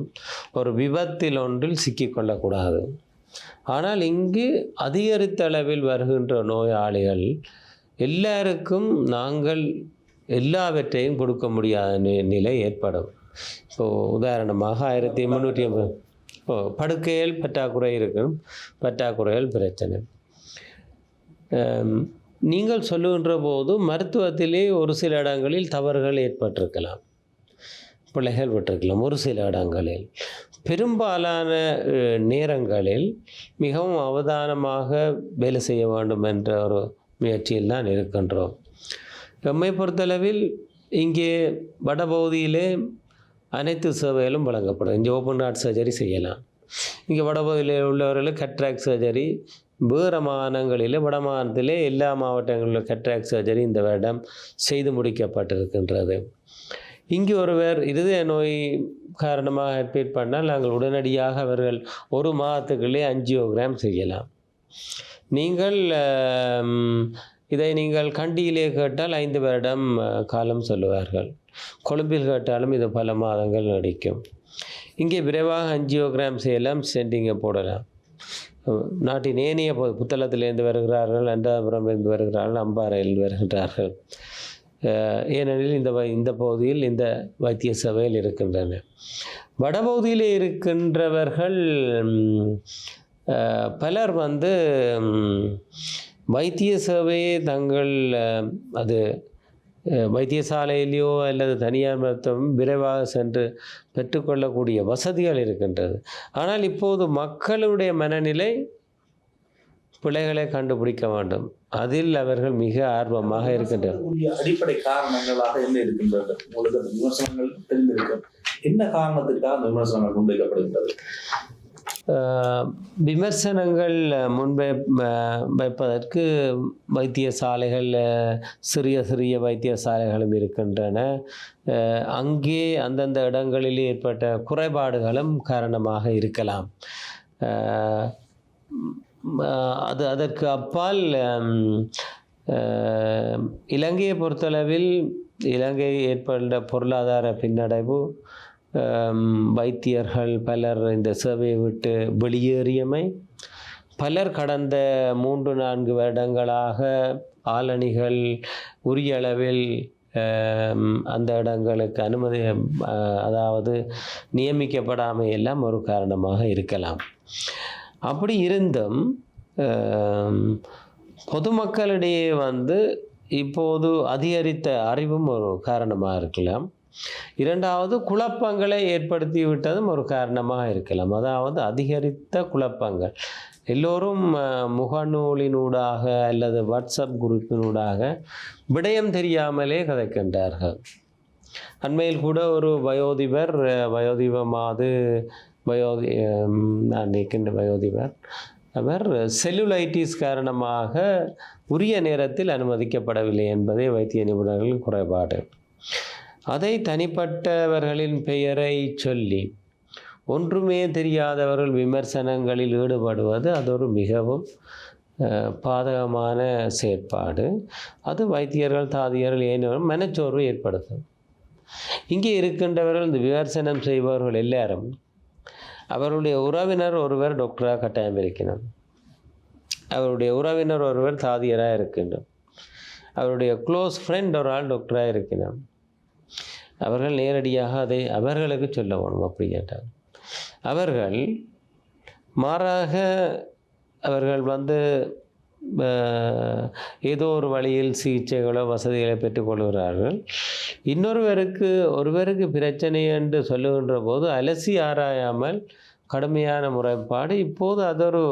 ஒரு விபத்தில் ஒன்றில் சிக்கிக்கொள்ளக்கூடாது. ஆனால் இங்கு அதிகரித்த அளவில் வருகின்ற நோயாளிகள் எல்லாருக்கும் நாங்கள் எல்லாவற்றையும் கொடுக்க முடியாத நிலை ஏற்படும். இப்போது உதாரணமாக 1350 படுக்கைகள் பற்றாக்குறை இருக்கும், பற்றாக்குறைகள் பிரச்சனை. நீங்கள் சொல்லுகின்ற போது மருத்துவத்திலே ஒரு சில இடங்களில் தவறுகள் ஏற்பட்டிருக்கலாம், பிழைகள் விட்டிருக்கலாம். ஒரு சில இடங்களில், பெரும்பாலான நேரங்களில் மிகவும் அவதானமாக வேலை செய்ய வேண்டும் என்ற ஒரு முயற்சியில் தான் இருக்கின்றோம். எம்மை பொறுத்தளவில் இங்கே வடபகுதியிலே அனைத்து சேவைகளும் வழங்கப்படும். இங்கே ஓப்பன் ஹார்ட் சர்ஜரி செய்யலாம். இங்கே வடபகுதியில் உள்ளவர்களுக்கு கட்ராக்ட் சர்ஜரி, வேறு மாநிலங்களில் வட மாநிலத்திலே எல்லா மாவட்டங்களிலும் கட்ராக்ட் சர்ஜரி இந்த வருடம் செய்து முடிக்கப்பட்டிருக்கின்றது. இங்கே ஒருவர் இருதய நோய் காரணமாக அட்மிட் பண்ணால் நாங்கள் உடனடியாக அவர்கள் 1 மாதத்துக்குள்ளே ஆஞ்சியோகிராம் செய்யலாம். நீங்கள் இதை நீங்கள் கண்டியிலே கேட்டால் 5 வருடம் காலம் சொல்லுவார்கள். கொழும்பில் கேட்டாலும் இது பல மாதங்கள் நடிக்கும். இங்கே விரைவாக ஆஞ்சியோகிராம் செய்யலாம், ஸ்டெண்டிங்கை போடலாம். நாட்டின் ஏனைய புத்தளத்திலிருந்து வருகிறார்கள், அண்டாபுரமிலிருந்து வருகிறார்கள், அம்பாறையிலிருந்து வருகின்றார்கள். ஏனெனில் இந்த பகுதியில் இந்த வைத்திய சபையில் இருக்கின்றன. வடபகுதியில் இருக்கின்றவர்கள் பலர் வைத்திய சேவையை தங்கள் அது வைத்தியசாலையிலேயோ அல்லது தனியார் மருத்துவம் விரைவாக சென்று பெற்றுக்கொள்ளக்கூடிய வசதிகள் இருக்கின்றது. ஆனால் இப்போது மக்களுடைய மனநிலை பிழைகளை கண்டுபிடிக்க வேண்டும். அதில் அவர்கள் மிக ஆர்வமாக இருக்கின்றனர். அடிப்படை காரணங்களாக என்ன இருக்கின்றது? உங்களுக்கு அந்த விமர்சனங்கள் தெரிந்திருக்கும். என்ன காரணத்துக்காக அந்த விமர்சனங்கள் முன்வைக்கப்படுகின்றது? விமர்சனங்கள் வைப்பதற்கு வைத்தியசாலைகள், சிறிய சிறிய வைத்தியசாலைகளும் இருக்கின்றன. அங்கே அந்தந்த இடங்களில் ஏற்பட்ட குறைபாடுகளும் காரணமாக இருக்கலாம். அதற்கு அப்பால் இலங்கையை பொறுத்தளவில் இலங்கை ஏற்பட்ட பொருளாதார பின்னடைவு, வைத்தியர்கள் பலர் இந்த சேவையை விட்டு வெளியேறியமை, பலர் கடந்த 3-4 வருடங்களாக ஆளணிகள் உரிய அளவில் அந்த இடங்களுக்கு அதாவது நியமிக்கப்படாமல் எல்லாம் ஒரு காரணமாக இருக்கலாம். அப்படி இருந்தும் பொதுமக்களிடையே இப்போது அதிகரித்த அறிவும் ஒரு காரணமாக இருக்கலாம். இரண்டாவது, குழப்பங்களை ஏற்படுத்தி விட்டதும் ஒரு காரணமாக இருக்கலாம். அதாவது அதிகரித்த குழப்பங்கள். எல்லோரும் முகநூலினூடாக அல்லது வாட்ஸ்அப் குரூப்பினூடாக விடயம் தெரியாமலே கதைக்கின்றார்கள். அண்மையில் கூட ஒரு வயோதிபர் அவர் செல்லுலைட்டிஸ் காரணமாக உரிய நேரத்தில் அனுமதிக்கப்படவில்லை என்பதே வைத்திய நிபுணர்களின் குறைபாடு. அதை தனிப்பட்டவர்களின் பெயரை சொல்லி ஒன்றுமே தெரியாதவர்கள் விமர்சனங்களில் ஈடுபடுவது அது ஒரு மிகவும் பாதகமான செயற்பாடு. அது வைத்தியர்கள், தாதியர்கள் ஏனையோரும் மனச்சோர்வு ஏற்படுத்தும். இங்கே இருக்கின்றவர்கள் இந்த விமர்சனம் செய்பவர்கள் எல்லாரும் அவருடைய உறவினர் ஒருவர் டாக்டராக கட்டாயம் இருக்கணும், அவருடைய உறவினர் ஒருவர் தாதியராக இருக்கணும், அவருடைய க்ளோஸ் ஃப்ரெண்ட் ஒரு ஆள் டாக்டராக இருக்கணும். அவர்கள் நேரடியாக அதை அவர்களுக்கு சொல்ல வேணும். அப்படி கேட்டால் அவர்கள் மாறாக அவர்கள் ஏதோ ஒரு வழியில் சிகிச்சைகளோ வசதிகளை பெற்றுக்கொள்கிறார்கள். ஒருவருக்கு பிரச்சனை என்று சொல்லுகின்ற போது அலசி ஆராயாமல் கடுமையான முறைப்பாடு, இப்போது அதொரு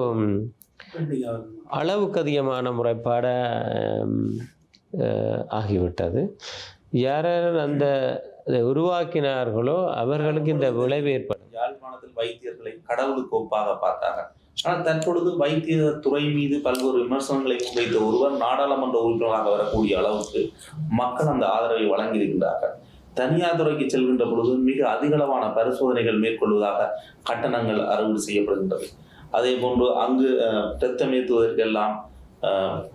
அளவுக்கு அதிகமான முறைப்பாட ஆகிவிட்டது. யார் அந்த உருவாக்கினார்களோ அவர்களுக்கு இந்த விளைவு ஏற்படும். யாழ்ப்பாணத்தில் வைத்தியர்களை கடவுளுக்கு ஒப்பாக பார்த்தாங்க. ஆனால் தற்பொழுது வைத்திய துறை மீது பல்வேறு விமர்சனங்களை முன்வைத்த ஒருவர் நாடாளுமன்ற உறுப்பினராக வரக்கூடிய அளவுக்கு மக்கள் அந்த ஆதரவை வழங்கியிருக்கின்றார்கள். தனியார் துறைக்கு செல்கின்ற பொழுது மிக அதிகளவான பரிசோதனைகள் மேற்கொள்வதாக கட்டணங்கள் அறிவிப்பு செய்யப்படுகின்றது. அதே போன்று அங்கு இரத்தம் ஏற்றுவதற்கெல்லாம்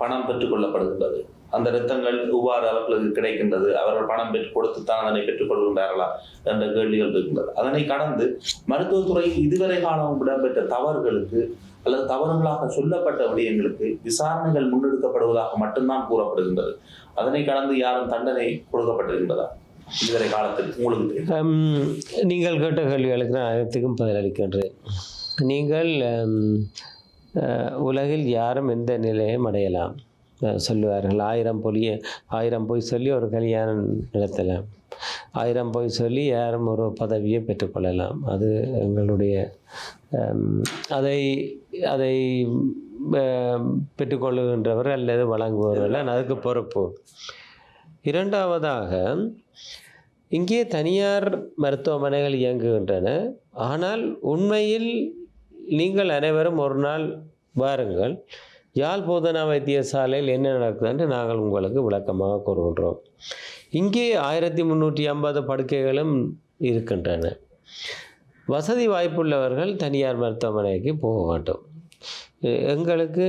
பணம் பெற்றுக் கொள்ளப்படுகின்றது. அந்த இரத்தங்கள் எவ்வாறு அவர்களுக்கு கிடைக்கின்றது, அவர்கள் பணம் பெற்று கொடுத்துத்தான் அதனை பெற்றுக் கொள்கின்றார்களா என்ற கேள்விகள் இருக்கின்றது. அதனை கடந்து மருத்துவத்துறை இதுவரை காலம் இடம்பெற்ற தவறுகளுக்கு அல்லது தவறுகளாக சொல்லப்பட்ட விடயங்களுக்கு விசாரணைகள் முன்னெடுக்கப்படுவதாக மட்டும்தான் கூறப்படுகின்றது. அதனை கடந்து யாரும் தண்டனை கொடுக்கப்பட்டிருக்கின்றதா இதுவரை காலத்தில்? உங்களுக்கு நீங்கள் கேட்ட கேள்விகளுக்கு நான் அனைத்துக்கும் பதிலளிக்கின்றேன். நீங்கள் உலகில் யாரும் எந்த நிலையும் அடையலாம் சொல்லுவார்கள். 1000 பொய் சொல்லி ஒரு கல்யாணம் நடத்தலாம். 1000 போய் சொல்லி யாரும் ஒரு பதவியை பெற்றுக்கொள்ளலாம். அது எங்களுடைய அதை அதை பெற்றுக்கொள்ளுகின்றவர் அல்லது வழங்குபவர்கள் அதுக்கு பொறுப்பு. இரண்டாவதாக, இங்கே தனியார் மருத்துவமனைகள் இயங்குகின்றன. ஆனால் உண்மையில் நீங்கள் அனைவரும் ஒரு நாள் வாருங்கள், யாழ் போதனா வைத்தியசாலையில் என்ன நடக்குது என்று நாங்கள் உங்களுக்கு விளக்கமாக கூறுகின்றோம். இங்கே 1350 படுக்கைகளும் இருக்கின்றன. வசதி வாய்ப்புள்ளவர்கள் தனியார் மருத்துவமனைக்கு போக வேண்டும். எங்களுக்கு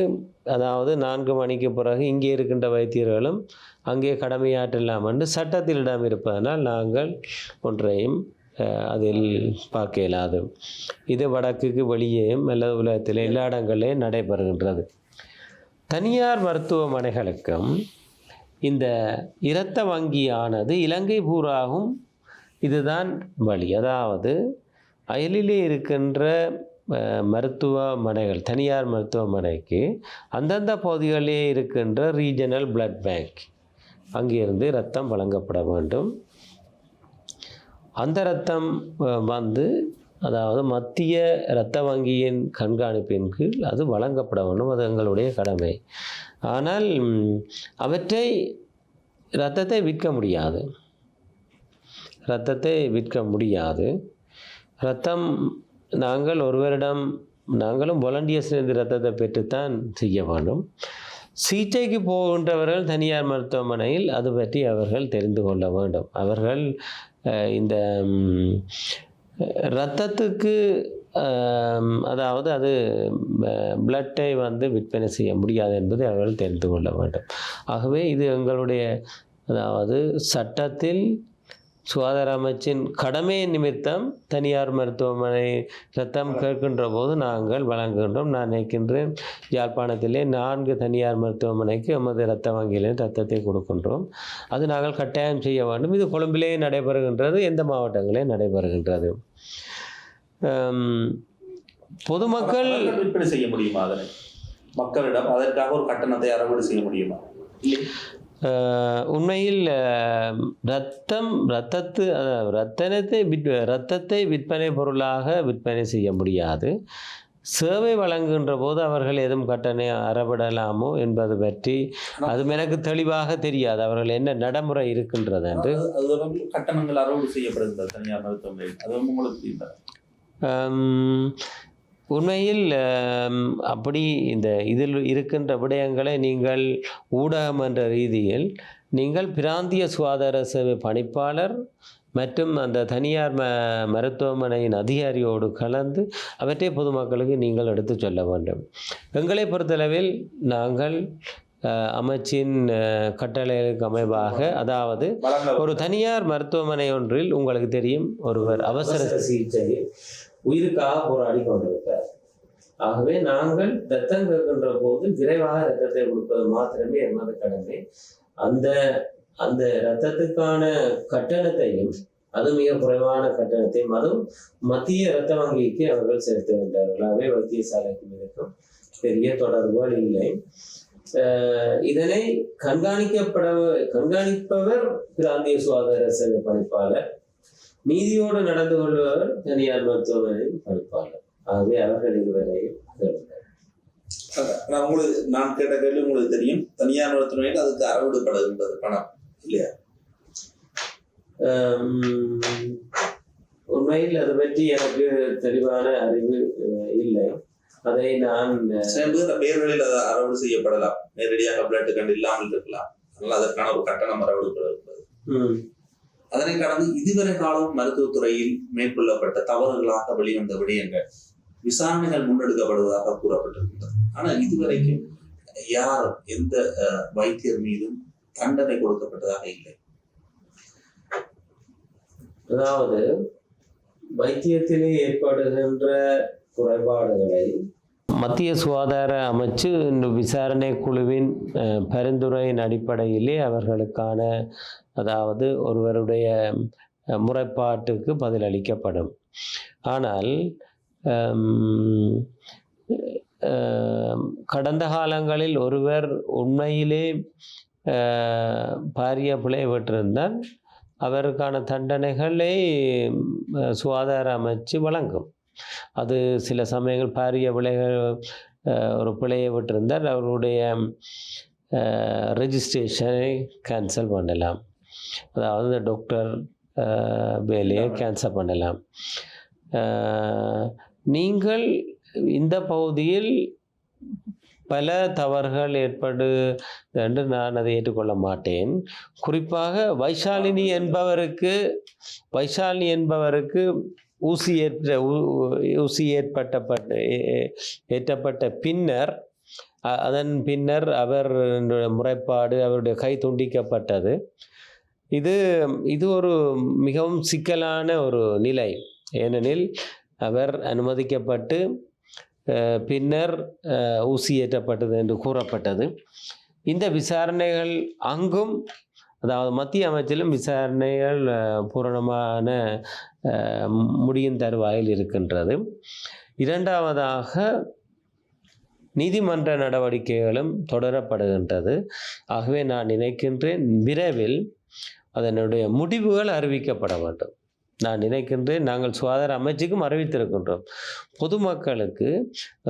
அதாவது 4 மணிக்கு பிறகு இங்கே இருக்கின்ற வைத்தியர்களும் அங்கே கடமையாற்றலாம் என்று சட்டத்தில் இடம் இருப்பதனால் நாங்கள் ஒன்றையும் அதில் பார்க்க இயலாது. இது வடக்குக்கு வெளியேயும் அல்லது உலகத்தில் எல்லா இடங்களிலும் நடைபெறுகின்றது. தனியார் மருத்துவமனைகளுக்கும் இந்த இரத்த வங்கியானது இலங்கை பூராகும் இதுதான் வழி. அதாவது அயலிலே இருக்கின்ற மருத்துவமனைகள், தனியார் மருத்துவமனைக்கு அந்தந்த பகுதிகளிலே இருக்கின்ற ரீஜனல் பிளட் பேங்க் அங்கிருந்து இரத்தம் வழங்கப்பட வேண்டும். அந்த இரத்தம் வந்து அதாவது மத்திய இரத்த வங்கியின் கண்காணிப்பின் கீழ் அது வழங்கப்பட வேண்டும். அது எங்களுடைய கடமை. ஆனால் இரத்தத்தை விற்க முடியாது. இரத்தம் நாங்கள் ஒருவரிடம் நாங்களும் வாலண்டியர்ஸ்லேருந்து இரத்தத்தை பெற்றுத்தான் செய்ய வேண்டும். சிகிச்சைக்கு போகின்றவர்கள் தனியார் மருத்துவமனையில் அது பற்றி அவர்கள் தெரிந்து கொள்ள வேண்டும். அவர்கள் இந்த இரத்தத்துக்கு அதாவது அது பிளட்டை வந்து விற்பனை செய்ய முடியாது என்பதை அவர்கள் தெரிந்து கொள்ள வேண்டும். ஆகவே இது எங்களுடைய அதாவது சட்டத்தில் சுகாதார அமைச்சின் கடமை நிமித்தம் தனியார் மருத்துவமனை இரத்தம் கேட்கின்ற போது நாங்கள் வழங்குகின்றோம். நான் நினைக்கின்றேன் யாழ்ப்பாணத்திலே 4 தனியார் மருத்துவமனைக்கு எமது இரத்த வங்கியிலே இரத்தத்தை கொடுக்கின்றோம். அது நாங்கள் கட்டாயம் செய்ய வேண்டும். இது கொழும்பிலே நடைபெறுகின்றது, எந்த மாவட்டங்களே நடைபெறுகின்றது. பொதுமக்கள் விற்பனை செய்ய முடியுமா? அதனை மக்களிடம் அதற்காக ஒரு கட்டணத்தை அறவீடு செய்ய முடியுமா? உண்மையில் இரத்தத்தை விற்பனை பொருளாக விற்பனை செய்ய முடியாது. சேவை வழங்குகின்ற போது அவர்கள் எதுவும் கட்டணம் அறவிடலாமோ என்பது பற்றி அது எனக்கு தெளிவாக தெரியாது. அவர்கள் என்ன நடைமுறை இருக்கின்றது என்று. கட்டணங்கள் அறவீடு செய்யப்படுகின்றது தனியார் மருத்துவமனை, அது உங்களுக்கு உண்மையில் அப்படி இதில் இருக்கின்ற விடயங்களை நீங்கள் ஊடகம் என்ற ரீதியில் நீங்கள் பிராந்திய சுகாதார சேவை பணிப்பாளர் மற்றும் அந்த தனியார் மருத்துவமனையின் அதிகாரியோடு கலந்து அவற்றை பொதுமக்களுக்கு நீங்கள் எடுத்து சொல்ல வேண்டும். எங்களை பொறுத்தளவில் நாங்கள் அமைச்சின் கட்டளைகளுக்கு அமைவாக, அதாவது ஒரு தனியார் மருத்துவமனை ஒன்றில் உங்களுக்கு தெரியும் ஒருவர் அவசர சிகிச்சையில் உயிருக்காக போராடி கொண்டிருக்கிறார். ஆகவே நாங்கள் இரத்தம் கேட்கின்ற போது விரைவாக இரத்தத்தை கொடுப்பது மாத்திரமே எமது கடமை. அந்த இரத்தத்துக்கான கட்டணத்தையும், அது மிக குறைவான கட்டணத்தையும், அதுவும் மத்திய இரத்த வங்கிக்கு அவர்கள் செலுத்துகின்றார்கள். ஆகவே வைத்தியசாலைக்கு இருக்கும் பெரிய தொடர்புகள் இல்லை. இதனை கண்காணிப்பவர் பிராந்திய சுகாதார சேவை பணிப்பாளர், நீதியோடு நடந்து கொள்பவர் தனியார் மருத்துவமனை பணிப்பாளர். ஆகவே அவர்கள் இருவரையும் நான் கேட்ட கேள்வி உங்களுக்கு தெரியும். தனியார் மருத்துவமனையில் அதுக்கு அறவிடப்படுகின்றது பணம் இல்லையா? உண்மையில் அது பற்றி எனக்கு தெளிவான அறிவு இல்லை. அதை நான் பெயர்களில் அதை அறவீடு செய்யப்படலாம். நேரடியாக பிளட் கண்டு இல்லாமல் இருக்கலாம். அதனால் அதற்கான ஒரு கட்டணம் அறவிடப்படுகிறது. அதனை கடந்து இதுவரை காலம் மருத்துவத்துறையில் மேற்கொள்ளப்பட்ட தவறுகளாக வெளிவந்த விடயங்கள் விசாரணைகள் முன்னெடுக்கப்படுவதாக கூறப்பட்டிருக்கின்றது. ஆனால் இதுவரைக்கும் யாரும் எந்த வைத்தியர் மீதும் தண்டனை கொடுக்கப்பட்டதாக இல்லை. அதாவது வைத்தியத்திலே ஏற்படுகின்ற குறைபாடுகளை மத்திய சுகாதார அமைச்சு விசாரணை குழுவின் பரிந்துரையின் அடிப்படையிலே அவர்களுக்கான அதாவது ஒருவருடைய முறைப்பாட்டுக்கு பதிலளிக்கப்படும். ஆனால் கடந்த காலங்களில் ஒருவர் உண்மையிலே பாரிய பிழை விட்டிருந்தால் அவருக்கான தண்டனைகளை சுகாதார அமைச்சு வழங்கும். அது சில சமயங்கள் பாரிய பிழைகள், ஒரு பிழையை விட்டிருந்தால் அவருடைய ரெஜிஸ்ட்ரேஷனை கேன்சல் பண்ணலாம். அதாவது டாக்டர் வேலையை கேன்சல் பண்ணலாம். நீங்கள் இந்த பகுதியில் பல தவறுகள் ஏற்படுது என்று நான் அதை ஏற்றுக்கொள்ள மாட்டேன். குறிப்பாக வைஷாலினி என்பவருக்கு ஊசி ஏற்றப்பட்ட பின்னர், அதன் பின்னர் அவர் முறைப்பாடு, அவருடைய கை துண்டிக்கப்பட்டது. இது ஒரு மிகவும் சிக்கலான ஒரு நிலை. ஏனெனில் அவர் அனுமதிக்கப்பட்டு பின்னர் ஊசி ஏற்றப்பட்டது என்று கூறப்பட்டது. இந்த விசாரணைகள் அங்கும், அதாவது மத்திய அமைச்சிலும் விசாரணைகள் பூரணமான முடியும் தருவாயில் இருக்கின்றது. இரண்டாவதாக நீதிமன்ற நடவடிக்கைகளும் தொடரப்படுகின்றது. ஆகவே நான் நினைக்கின்றேன் விரைவில் அதனுடைய முடிவுகள் அறிவிக்கப்பட வேண்டும். நான் நினைக்கின்றேன் நாங்கள் சுகாதார அமைச்சுக்கும் அறிவித்திருக்கின்றோம். பொதுமக்களுக்கு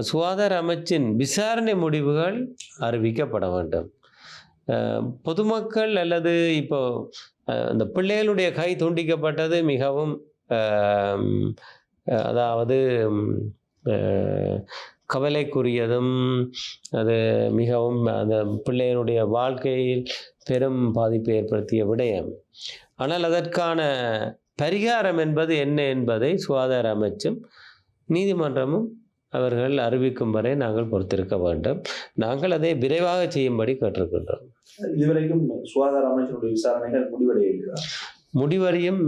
சுகாதார அமைச்சின் விசாரணை முடிவுகள் அறிவிக்கப்பட வேண்டும். பொதுமக்கள் அல்லது இப்போ அந்த பிள்ளைகளுடைய கை துண்டிக்கப்பட்டது மிகவும் அதாவது கவலைக்குரியதும், அது மிகவும் அந்த பிள்ளைகளுடைய வாழ்க்கையில் பெரும் பாதிப்பை ஏற்படுத்திய விடயம். ஆனால் அதற்கான பரிகாரம் என்பது என்ன என்பதை சுகாதார அமைச்சும் நீதிமன்றமும் அவர்கள் அறிவிக்கும் வரை நாங்கள் பொறுத்திருக்க வேண்டும். நாங்கள் அதை விரைவாக செய்யும்படி கேட்டிருக்கின்றோம். இதுவரைக்கும் சுகாதார அமைச்சருடைய விசாரணைகள் முடிவடையும்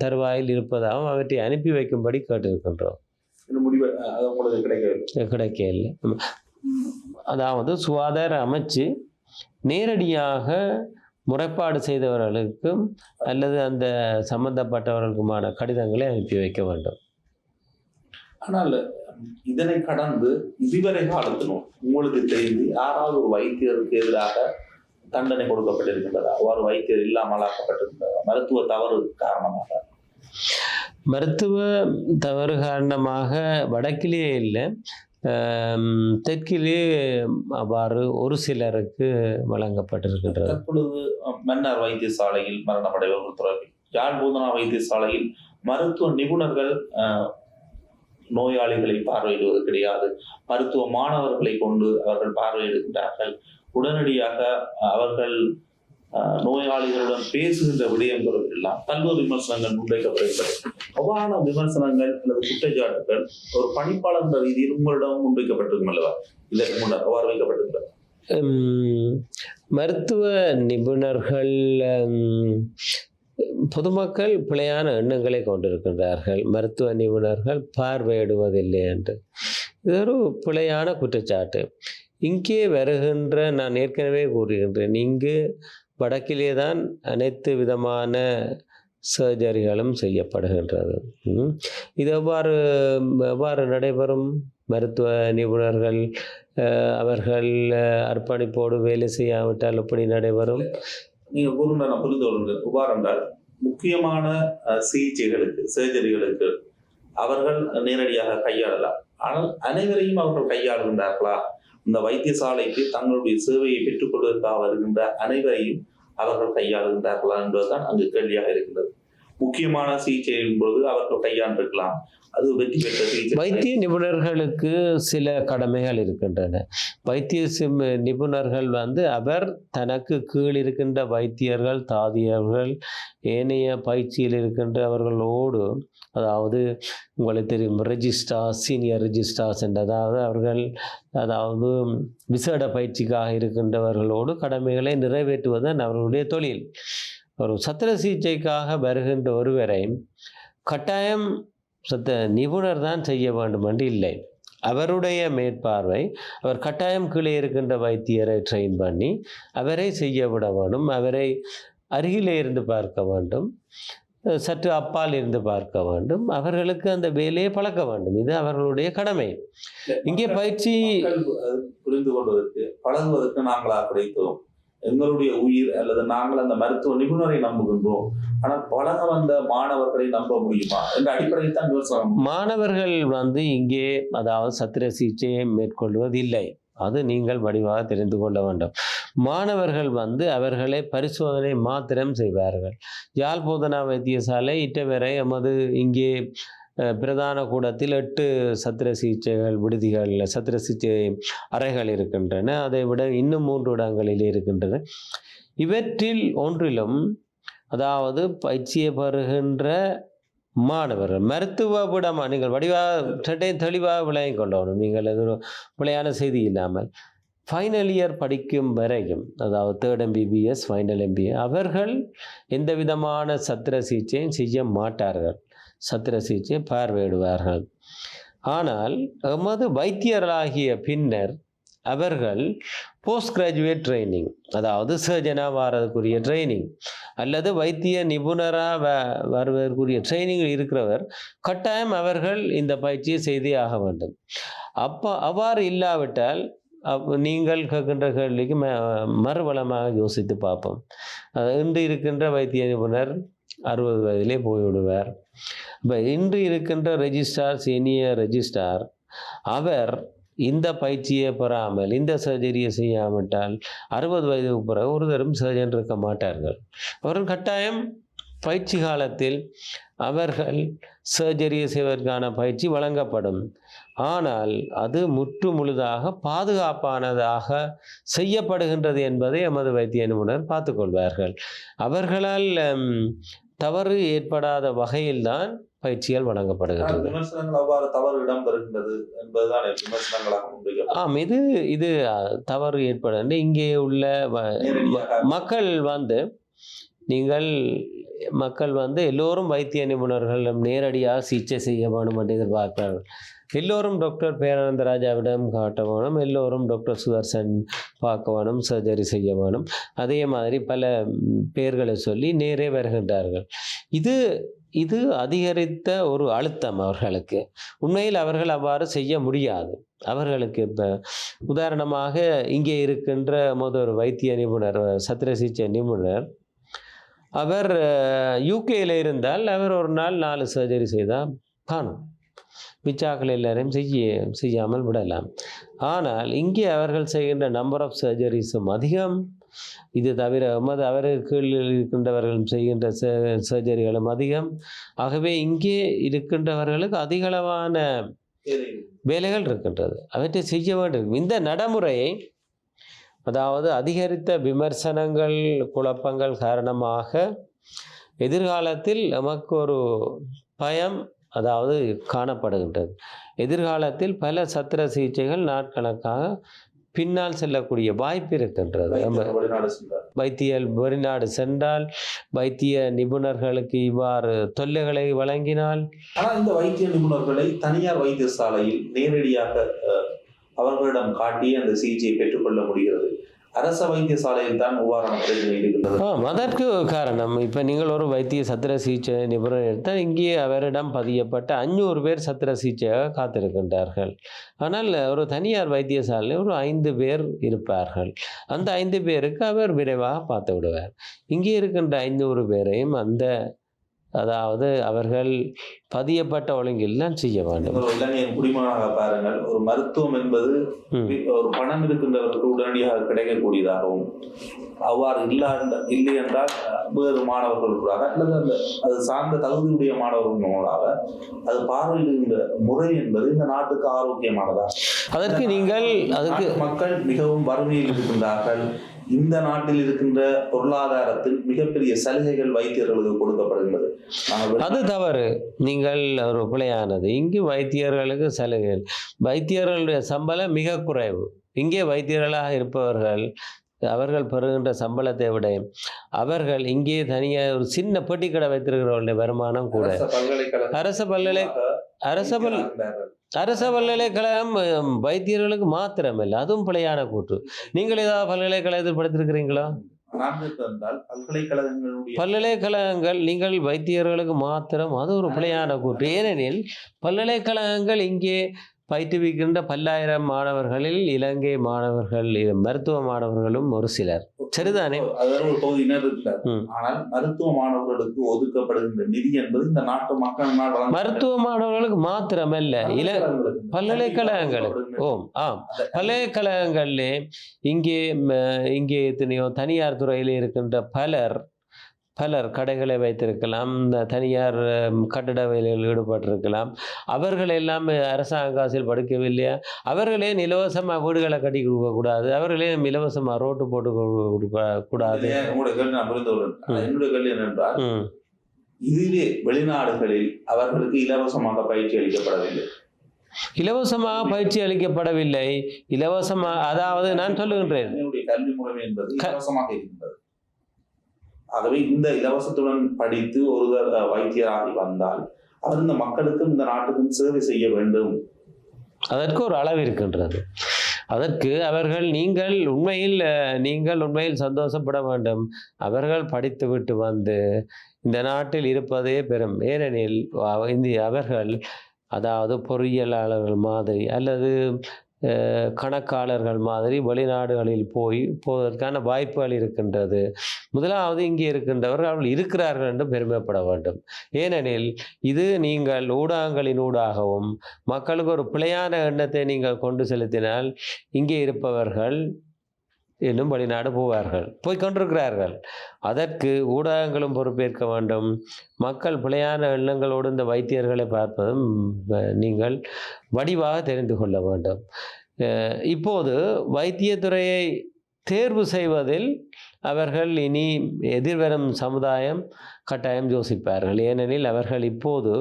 தருவாயில் இருப்பதாகவும் அவற்றை அனுப்பி வைக்கும்படி கேட்டிருக்கின்றோம். கிடைக்கவில்லை. அதாவது சுகாதார அமைச்சு நேரடியாக முறைப்பாடு செய்தவர்களுக்கும் அல்லது அந்த சம்பந்தப்பட்டவர்களுக்குமான கடிதங்களை அனுப்பி வைக்க வேண்டும். ஆனால் இதனை கடந்து இதுவரை காலத்திலும் உங்களுக்கு தெரிந்து யாராவது ஒரு வைத்தியருக்கு எதிராக தண்டனை கொடுக்கப்பட்டிருக்கின்றதா? ஒரு வைத்தியர் இல்லாமல் ஆக்கப்பட்டிருக்கின்றதா? மருத்துவ தவறு காரணமாக? மருத்துவ தவறு காரணமாக வடக்கிலேயே இல்லை, தெற்கிலே அவ்வாறு ஒரு சிலருக்கு வழங்கப்பட்டிருக்கின்றது. தற்பொழுது மன்னார் வைத்தியசாலையில் மரணமடைவர்கள் தொடர்பில் யாழ் போதனா வைத்தியசாலையில் மருத்துவ நிபுணர்கள் நோயாளிகளை பார்வையிடுவது கிடையாது. மருத்துவ மாணவர்களை கொண்டு அவர்கள் பார்வையிடுகின்றார்கள். உடனடியாக அவர்கள் நோயாளிகளுடன் பேசுகின்ற விடயங்கள் எல்லாம் பல்வேறு விமர்சனங்கள் முன்வைக்கப்படுகிறது. அவ்வாறான விமர்சனங்கள் அல்லது குற்றச்சாட்டுகள் ஒரு பணிப்பாளர் என்ற ரீதியில் உங்களிடம் முன்வைக்கப்பட்டிருக்கும் அல்லவா? இதற்கு முன்னர் அவ்வாறு வைக்கப்பட்டிருக்கிறது. மருத்துவ நிபுணர்கள் பொதுமக்கள் பிழையான எண்ணங்களை கொண்டிருக்கின்றார்கள். மருத்துவ நிபுணர்கள் பார்வையிடுவதில்லை என்று. இது ஒரு பிழையான குற்றச்சாட்டு. இங்கே வருகின்ற, நான் ஏற்கனவே கூறுகின்றேன், இங்கு வடக்கிலே தான் அனைத்து விதமான சர்ஜரிகளும் செய்யப்படுகின்றது. இது எவ்வாறு நடைபெறும்? மருத்துவ நிபுணர்கள் அவர்கள் அர்ப்பணிப்போடு வேலை செய்யாவிட்டால் எப்படி நடைபெறும்? நீங்கள் கூறுகின்ற நான் புரிந்து கொள்கிறேன். உபாரண்டால் முக்கியமான சிகிச்சைகளுக்கு, சர்ஜரிகளுக்கு அவர்கள் நேரடியாக கையாளலாம். ஆனால் அனைவரையும் அவர்கள் கையாளுகின்றார்களா? இந்த வைத்தியசாலைக்கு தங்களுடைய சேவையை பெற்றுக்கொள்வதற்காக வருகின்ற அனைவரையும் அவர்கள் கையாளுகின்றார்களா என்பதுதான் அங்கு கேள்வியாக இருக்கின்றது. முக்கியமான சிகிச்சையின் பொழுது அவர்கள் கையாண்டிருக்கலாம். அது வெற்றி பெற்ற சிகிச்சை. வைத்திய நிபுணர்களுக்கு சில கடமைகள் இருக்கின்றன. வைத்திய நிபுணர்கள் அவர் தனக்கு கீழ் இருக்கின்ற வைத்தியர்கள், தாதியர்கள், ஏனைய பயிற்சியில் இருக்கின்றவர்களோடு, அதாவது உங்களுக்கு தெரியும் ரெஜிஸ்ட்ரார், சீனியர் ரெஜிஸ்ட்ரார்ஸ் என்றதாவது அதாவது விசேட பயிற்சிக்காக இருக்கின்றவர்களோடு கடமைகளை நிறைவேற்றுவதுதான் அவர்களுடைய தொழில். ஒரு சத்திர சிகிச்சைக்காக வருகின்ற ஒருவரை கட்டாயம் நிபுணர் தான் செய்ய வேண்டும் என்று இல்லை. அவருடைய மேற்பார்வை, அவர் கட்டாயம் கீழே இருக்கின்ற வைத்தியரை ட்ரெயின் பண்ணி அவரை செய்ய விட வேண்டும். அவரை அருகிலே இருந்து பார்க்க வேண்டும், சற்று அப்பால் இருந்து பார்க்க வேண்டும். அவர்களுக்கு அந்த வேலையை பழக்க வேண்டும். இது அவர்களுடைய கடமை. இங்கே பயிற்சி புரிந்து கொள்வதற்கு, பழகுவதற்கு நாங்களா கிடைத்தோம் எங்களுடைய உயிர் அல்லது நாங்கள் அந்த மருத்துவ நிபுணரை நம்புகின்றோம், ஆனால் பழக வந்த மாணவர்களை நம்ப முடியுமா என்ற அடிப்படையில் தான் விமர்சனம். மாணவர்கள் இங்கே அதாவது சத்திர சிகிச்சையை மேற்கொள்வதில்லை. அது நீங்கள் வடிவாக தெரிந்து கொள்ள வேண்டும். மாணவர்கள் அவர்களை பரிசோதனை மாத்திரம் செய்வார்கள். யாழ் போதனா வைத்தியசாலை இட்டவரை எமது இங்கே பிரதான கூடத்தில் 8 சத்திர சிகிச்சைகள் விடுதிகள் சத்திர சிகிச்சை அறைகள் இருக்கின்றன. அதை விட இன்னும் 3 இடங்களில் இருக்கின்றன. இவற்றில் ஒன்றிலும் அதாவது பயிற்சியை பெறுகின்ற மாணவர்கள் மருத்துவ விடமா நீங்கள் வடிவாக தெளிவாக விளங்கிக் கொள்ளணும். நீங்கள் எதுவும் பிழையான செய்தி இல்லாமல் ஃபைனல் இயர் படிக்கும் வரையும் அதாவது 3rd MBBS ஃபைனல் MBA அவர்கள் எந்த விதமான சத்திர சிகிச்சையும் செய்ய மாட்டார்கள். சத்திர சிகிச்சை பார்வையிடுவார்கள். ஆனால் எமது வைத்தியர்களாகிய பின்னர் அவர்கள் போஸ்ட் கிராஜுவேட் ட்ரைனிங் அதாவது சர்ஜனாக வாரதுக்குரிய ட்ரைனிங் அல்லது வைத்திய நிபுணராக வருவதற்குரிய ட்ரைனிங் இருக்கிறவர் கட்டாயம் அவர்கள் இந்த பயிற்சியை செய்தே ஆக வேண்டும். அவ்வாறு இல்லாவிட்டால் நீங்கள் கேட்கின்ற கேள்விக்கு மறுபலமாக யோசித்து பார்ப்போம். இன்று இருக்கின்ற வைத்திய நிபுணர் 60 வயதிலே போய்விடுவார். இப்போ இன்று இருக்கின்ற ரெஜிஸ்ட்ரார் சீனியர் ரெஜிஸ்ட்ரார் அவர் இந்த பயிற்சியை பெறாமல் இந்த சர்ஜரியை செய்யாவிட்டால் 60 வயதுக்கு பிறகு ஒருத்தரும் சர்ஜன் இருக்க மாட்டார்கள். அவர்கள் கட்டாயம் பயிற்சி காலத்தில் அவர்கள் சர்ஜரியை செய்வதற்கான பயிற்சி வழங்கப்படும். ஆனால் அது முற்று முழுதாக பாதுகாப்பானதாக செய்யப்படுகின்றது என்பதை எமது வைத்திய நிபுணர் பார்த்துக்கொள்வார்கள். அவர்களால் தவறு ஏற்படாத வகையில்தான் பயிற்சிகள் வழங்கப்படுகிறது. விமர்சனங்கள் அவ்வாறு தவறு இடம்பெறுகின்றது என்பதுதான் விமர்சனங்களாக முன்வைக்கப்படும். இது தவறு ஏற்பட இங்கே உள்ள மக்கள் மக்கள் எல்லோரும் வைத்திய நிபுணர்கள் நேரடியாக சிகிச்சை செய்ய வேணும் என்று எதிர்பார்க்கிறார்கள். எல்லோரும் டாக்டர் பேரானந்த ராஜாவிடம் காட்ட வேணும், எல்லோரும் டாக்டர் சுதர்சன் பார்க்க வேணும், சர்ஜரி செய்ய வேணும். அதே மாதிரி பல பெயர்களை சொல்லி நேரே வருகின்றார்கள். இது அதிகரித்த ஒரு அழுத்தம் அவர்களுக்கு. உண்மையில் அவர்கள் அவ்வாறு செய்ய முடியாது. அவர்களுக்கு இப்போ உதாரணமாக இங்கே இருக்கின்ற ஒரு வைத்திய நிபுணர் சத்திர சிகிச்சை நிபுணர் அவர் யூகேயில் இருந்தால் அவர் ஒரு நாள் 4 சர்ஜரி செய்தால் காணும். மிச்சாக்கள் எல்லாரையும் செய்யாமல் விடலாம். ஆனால் இங்கே அவர்கள் செய்கின்ற நம்பர் ஆஃப் சர்ஜரிஸும் அதிகம். இது தவிர அவருக்கு கீழ் இருக்கின்றவர்களும் செய்கின்ற சர்ஜரிகளும் அதிகம். ஆகவே இங்கே இருக்கின்றவர்களுக்கு அதிகளவான வேலைகள் இருக்கின்றது. அவற்றை செய்ய வேண்டும். இந்த நடைமுறையை அதாவது அதிகரித்த விமர்சனங்கள் குழப்பங்கள் காரணமாக எதிர்காலத்தில் நமக்கு ஒரு பயம் அதாவது காணப்படுகின்றது. எதிர்காலத்தில் பல சத்திர சிகிச்சைகள் நாட்கணக்காக பின்னால் செல்லக்கூடிய வாய்ப்பு இருக்கின்றது. வைத்தியர் வெளிநாடு சென்றால் வைத்திய நிபுணர்களுக்கு இவ்வாறு தொல்லைகளை வழங்கினால் இந்த வைத்திய நிபுணர்களை தனியார் வைத்தியசாலையில் நேரடியாக அவர்களிடம் காட்டி அந்த சிகிச்சையை பெற்றுக்கொள்ள முடிகிறது. அரச வைத்தியசாலையில் தான் நிவாரண பிரச்சனை இருக்கின்றது. அதற்கு காரணம் இப்போ நீங்கள் ஒரு வைத்திய சத்திர சிகிச்சை நிபுணர் எடுத்தால் இங்கே அவரிடம் பதியப்பட்ட 500 பேர் சத்திர சிகிச்சையாக காத்திருக்கின்றார்கள். ஆனால் ஒரு தனியார் வைத்தியசாலையில் ஒரு 5 பேர் இருப்பார்கள். அந்த 5 பேருக்கு அவர் விரைவாக பார்த்து விடுவார். இங்கே இருக்கின்ற 500 பேரையும் அதாவது அவர்கள் பதியப்பட்ட ஒழுங்கில் தான் செய்ய வேண்டும். இளைஞர் குடிமகனாக பாருங்கள், ஒரு மருத்துவம் என்பது ஒரு பணம் இருக்கின்றவர்களுக்கு உடனடியாக கிடைக்கக்கூடியதாகவும் அவ்வாறு இல்லை என்றால் வேறு மாணவர்களுக்காக அல்லது அது சார்ந்த தகுதியுடைய மாணவர்களாக அது பார்வையிடுகின்ற முறை என்பது இந்த நாட்டுக்கு ஆரோக்கியமானதா? அதற்கு மக்கள் மிகவும் வறுமையில் இருக்கின்றார்கள். இந்த நாட்டில் இருக்கின்ற பொருளாதாரத்தில் மிகப்பெரிய சலுகைகள் வைத்தியர்களுக்கு கொடுக்கப்படுகின்றது. அது தவறு. நீங்கள் ஒரு பிழையானது. இங்கு வைத்தியர்களுக்கு சலுகைகள், வைத்தியர்களுடைய சம்பளம் மிக குறைவு. இங்கே வைத்தியர்களாக இருப்பவர்கள் அவர்கள் பெறுகின்ற சம்பளத்தை விட அவர்கள் இங்கே தனியாக ஒரு சின்ன பெட்டி கடை வைத்திருக்கிறவர்களுடைய வருமானம் கூட. அரச பல்கலைக்கழகம் வைத்தியர்களுக்கு மாத்திரமில்லை, அதுவும் பிழையான கூற்று. நீங்கள் ஏதாவது பல்கலைக்கழகத்தில் படித்திருக்கிறீங்களா? பல்கலைக்கழகங்கள் நீங்கள் வைத்தியர்களுக்கு மாத்திரம், அது ஒரு பிழையான கூற்று. ஏனெனில் பல்கலைக்கழகங்கள் இங்கே பயிற்றுவிக்கின்ற பல்லாயிரம் மாணவர்களில் இலங்கை மாணவர்கள் மருத்துவ மாணவர்களும் ஒரு சிலர். சரிதானே? அதாவது ஒரு பகுதியினர் இருக்கிறார். ஆனால் மருத்துவ மாணவர்களுக்கு ஒதுக்கப்படுகின்ற நிதி என்பது இந்த நாட்டு மக்கள் மருத்துவ மாணவர்களுக்கு மாத்திரமல்ல, பல்கலைக்கழகங்களுக்கு. ஆம், பல்கலைக்கழகங்களிலே இங்கே எத்தனையோ தனியார் துறையில் இருக்கின்ற பலர் கடைகளை வைத்திருக்கலாம், தனியார் கட்டட வேலைகளில் ஈடுபட்டிருக்கலாம். அவர்கள் எல்லாம் அரசாங்க காசில் படிக்கவில்லையா? அவர்களே இலவசமாக வீடுகளை கட்டி கொடுக்கக்கூடாது, அவர்களே இலவசமாக ரோட்டு போட்டு கொடுக்கக்கூடாது. என்னுடைய கேள்வி என்னென்றால், இதுவே வெளிநாடுகளில் அவர்களுக்கு இலவசமாக பயிற்சி அளிக்கப்படவில்லை. இலவசமாக பயிற்சி அளிக்கப்படவில்லை. இலவசமாக, அதாவது நான் சொல்லுகின்றேன், கல்வி முறை என்பது இலவசமாக இருக்கின்றது. ஆகவே இந்த இலவசத்துடன் படித்து ஒருவர் வைத்தியராகி வந்தால் அவர் இந்த மக்களுக்கும் இந்த நாட்டுக்கும் சேவை செய்ய வேண்டும். அதற்கு ஒரு அளவு இருக்கின்றது. அதற்கு அவர்கள் நீங்கள் உண்மையில் சந்தோஷப்பட வேண்டும். அவர்கள் படித்துவிட்டு வந்து இந்த நாட்டில் இருப்பதே பெரும். ஏனெனில் அவர்கள் அதாவது பொறியியலாளர்கள் மாதிரி அல்லது கணக்காளர்கள் மாதிரி வெளிநாடுகளில் போவதற்கான வாய்ப்புகள் இருக்கின்றது. முதலாவது இங்கே இருக்கின்றவர்கள் அவர்கள் இருக்கிறார்கள் என்று பெருமைப்பட வேண்டும். ஏனெனில் இது நீங்கள் ஊடகங்களின் ஊடாகவும் மக்களுக்கு ஒரு பிழையான எண்ணத்தை நீங்கள் கொண்டு செலுத்தினால் இங்கே இருப்பவர்கள் இன்னும் வெளிநாடு போய் கொண்டிருக்கிறார்கள். அதற்கு ஊடகங்களும் பொறுப்பேற்க வேண்டும். மக்கள் பிழையான எண்ணங்களோடு இந்த வைத்தியர்களை பார்ப்பதும் நீங்கள் வடிவாக தெரிந்து கொள்ள வேண்டும். இப்போது வைத்தியத்துறையை தேர்வு செய்வதில் அவர்கள் இனி எதிர்வரும் சமுதாயம் கட்டாயம் யோசிப்பார்கள். ஏனெனில் அவர்கள் இப்போது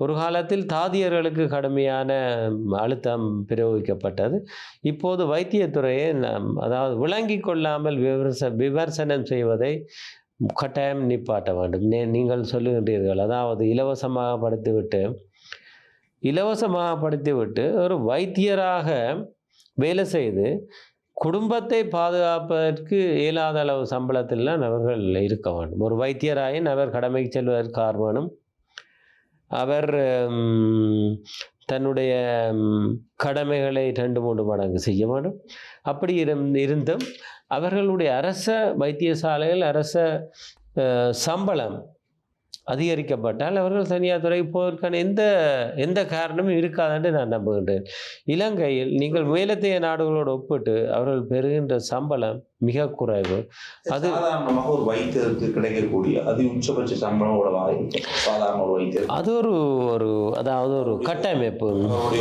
ஒரு காலத்தில் தாதியர்களுக்கு கடுமையான அழுத்தம் பிரயோகிக்கப்பட்டது. இப்போது வைத்தியத்துறையை அதாவது விளங்கி கொள்ளாமல் விமர்சனம் செய்வதை கட்டாயம் நிப்பாட்ட வேண்டும். நீங்கள் சொல்லுகின்றீர்கள், அதாவது இலவசமாக படித்துவிட்டு ஒரு வைத்தியராக வேலை செய்து குடும்பத்தை பாதுகாப்பதற்கு இயலாத அளவு சம்பளத்தில்தான் அவர்கள் இருக்க வேண்டும். ஒரு வைத்தியராயின் அவர் கடமைக்கு செல்வதற்கு ஆர்வனும் அவர் தன்னுடைய கடமைகளை 2-3 மடங்கு செய்ய வேண்டும். அப்படி இருந்தும் அவர்களுடைய அரச வைத்தியசாலைகள் அரச சம்பளம் அதிகரிக்கப்பட்டால் அவர்கள் தனியார் துறைக்கு போவதற்கான எந்த காரணமும் இருக்காது நான் நம்புகின்றேன். இலங்கையில் நீங்கள் மேலத்தைய நாடுகளோடு ஒப்பிட்டு அவர்கள் பெறுகின்ற சம்பளம் மிக குறைவு. அது சாதாரணமாக ஒரு வைத்தியருக்கு கிடைக்கக்கூடிய உச்சபட்ச சம்பளம் சாதாரண ஒரு வைத்தியர் அது ஒரு அதாவது ஒரு கட்டமைப்பு.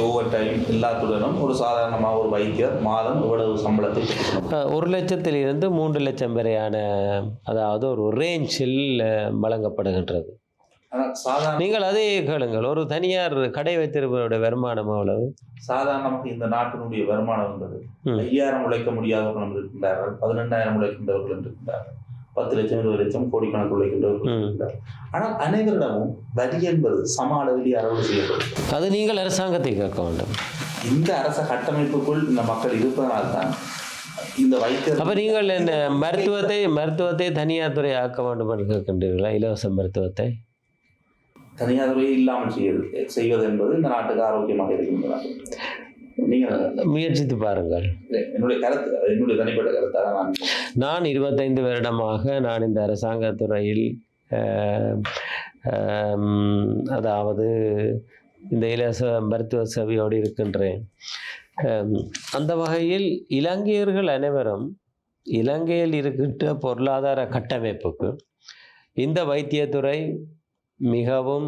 ஓவர் டைம் எல்லாத்துடனும் ஒரு சாதாரணமாக ஒரு வைத்தியர் மாதம் இவ்வளவு சம்பளத்தை 1 லட்சத்திலிருந்து 3 லட்சம் வரையான அதாவது ஒரு ரேஞ்சில் வழங்கப்படுகின்றது. நீங்கள் அதே கேளுங்கள், ஒரு தனியார் கடை வைத்திருப்பவருடைய வருமானம் எவ்வளவு? சாதாரணமாக இந்த நாட்டினுடைய வருமானம் என்பது 5000 உழைக்க முடியாதவர்கள் இருக்கின்றார்கள், 12000 உழைக்கின்றவர்கள் இருக்கின்றார்கள், 10 லட்சம் 20 லட்சம் கோடிக்கணக்கு உழைக்கின்றவர்கள் இருக்கின்றார்கள். ஆனால் அனைவரிடமும் வரி என்பது சம அளவில் அறவடை செய்யப்படும். அது நீங்கள் அரசாங்கத்தை கேட்க வேண்டும். இந்த அரச கட்டமைப்புக்குள் இந்த மக்கள் இருப்பதனால்தான் இந்த வைத்தியர். அப்ப நீங்கள் இந்த மருத்துவத்தை தனியார் துறை ஆக்க வேண்டும் என்று கேட்கின்றீர்களா? இலவச மருத்துவத்தை தனியார் துறை இல்லாமல் செய்வது என்பது இந்த நாட்டுக்கு ஆரோக்கியமாக இருக்கின்றது. நீங்கள் முயற்சித்து பாருங்கள். என்னுடைய தனிப்பட்ட கருத்தாக நான் 25 வருடமாக நான் இந்த அரசாங்க துறையில் அதாவது இந்த இலவச மருத்துவ சேவையோடு இருக்கின்றேன். அந்த வகையில் இலங்கையர்கள் அனைவரும் இலங்கையில் இருக்கின்ற பொருளாதார கட்டமைப்புக்கு இந்த வைத்தியத்துறை மிகவும்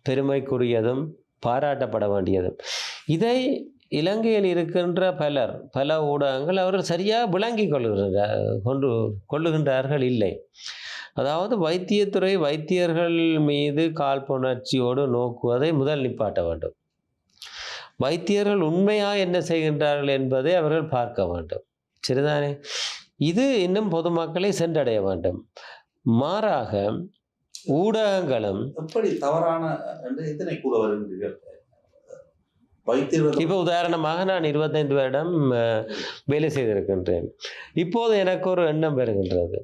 பெருமைக்குரியதும் பாராட்டப்பட வேண்டியதும். இதை இலங்கையில் இருக்கின்ற பல ஊடகங்கள் அவர்கள் சரியாக விளங்கி கொள்ளுகின்றார்கள் இல்லை. அதாவது வைத்தியத்துறை வைத்தியர்கள் மீது காழ்ப்புணர்ச்சியோடு நோக்குவதை முதல் நிப்பாட்ட வேண்டும். வைத்தியர்கள் உண்மையாக என்ன செய்கின்றார்கள் என்பதை அவர்கள் பார்க்க வேண்டும். சரிதானே? இது இன்னும் பொதுமக்களை சென்றடைய வேண்டும். மாறாக ஊடகங்களும் எப்படி தவறான எத்தனை கூட வருகின்றீர்கள். இப்போ உதாரணமாக நான் 25 வருடம் வேலை செய்திருக்கின்றேன். இப்போது எனக்கு ஒரு எண்ணம் வருகின்றது,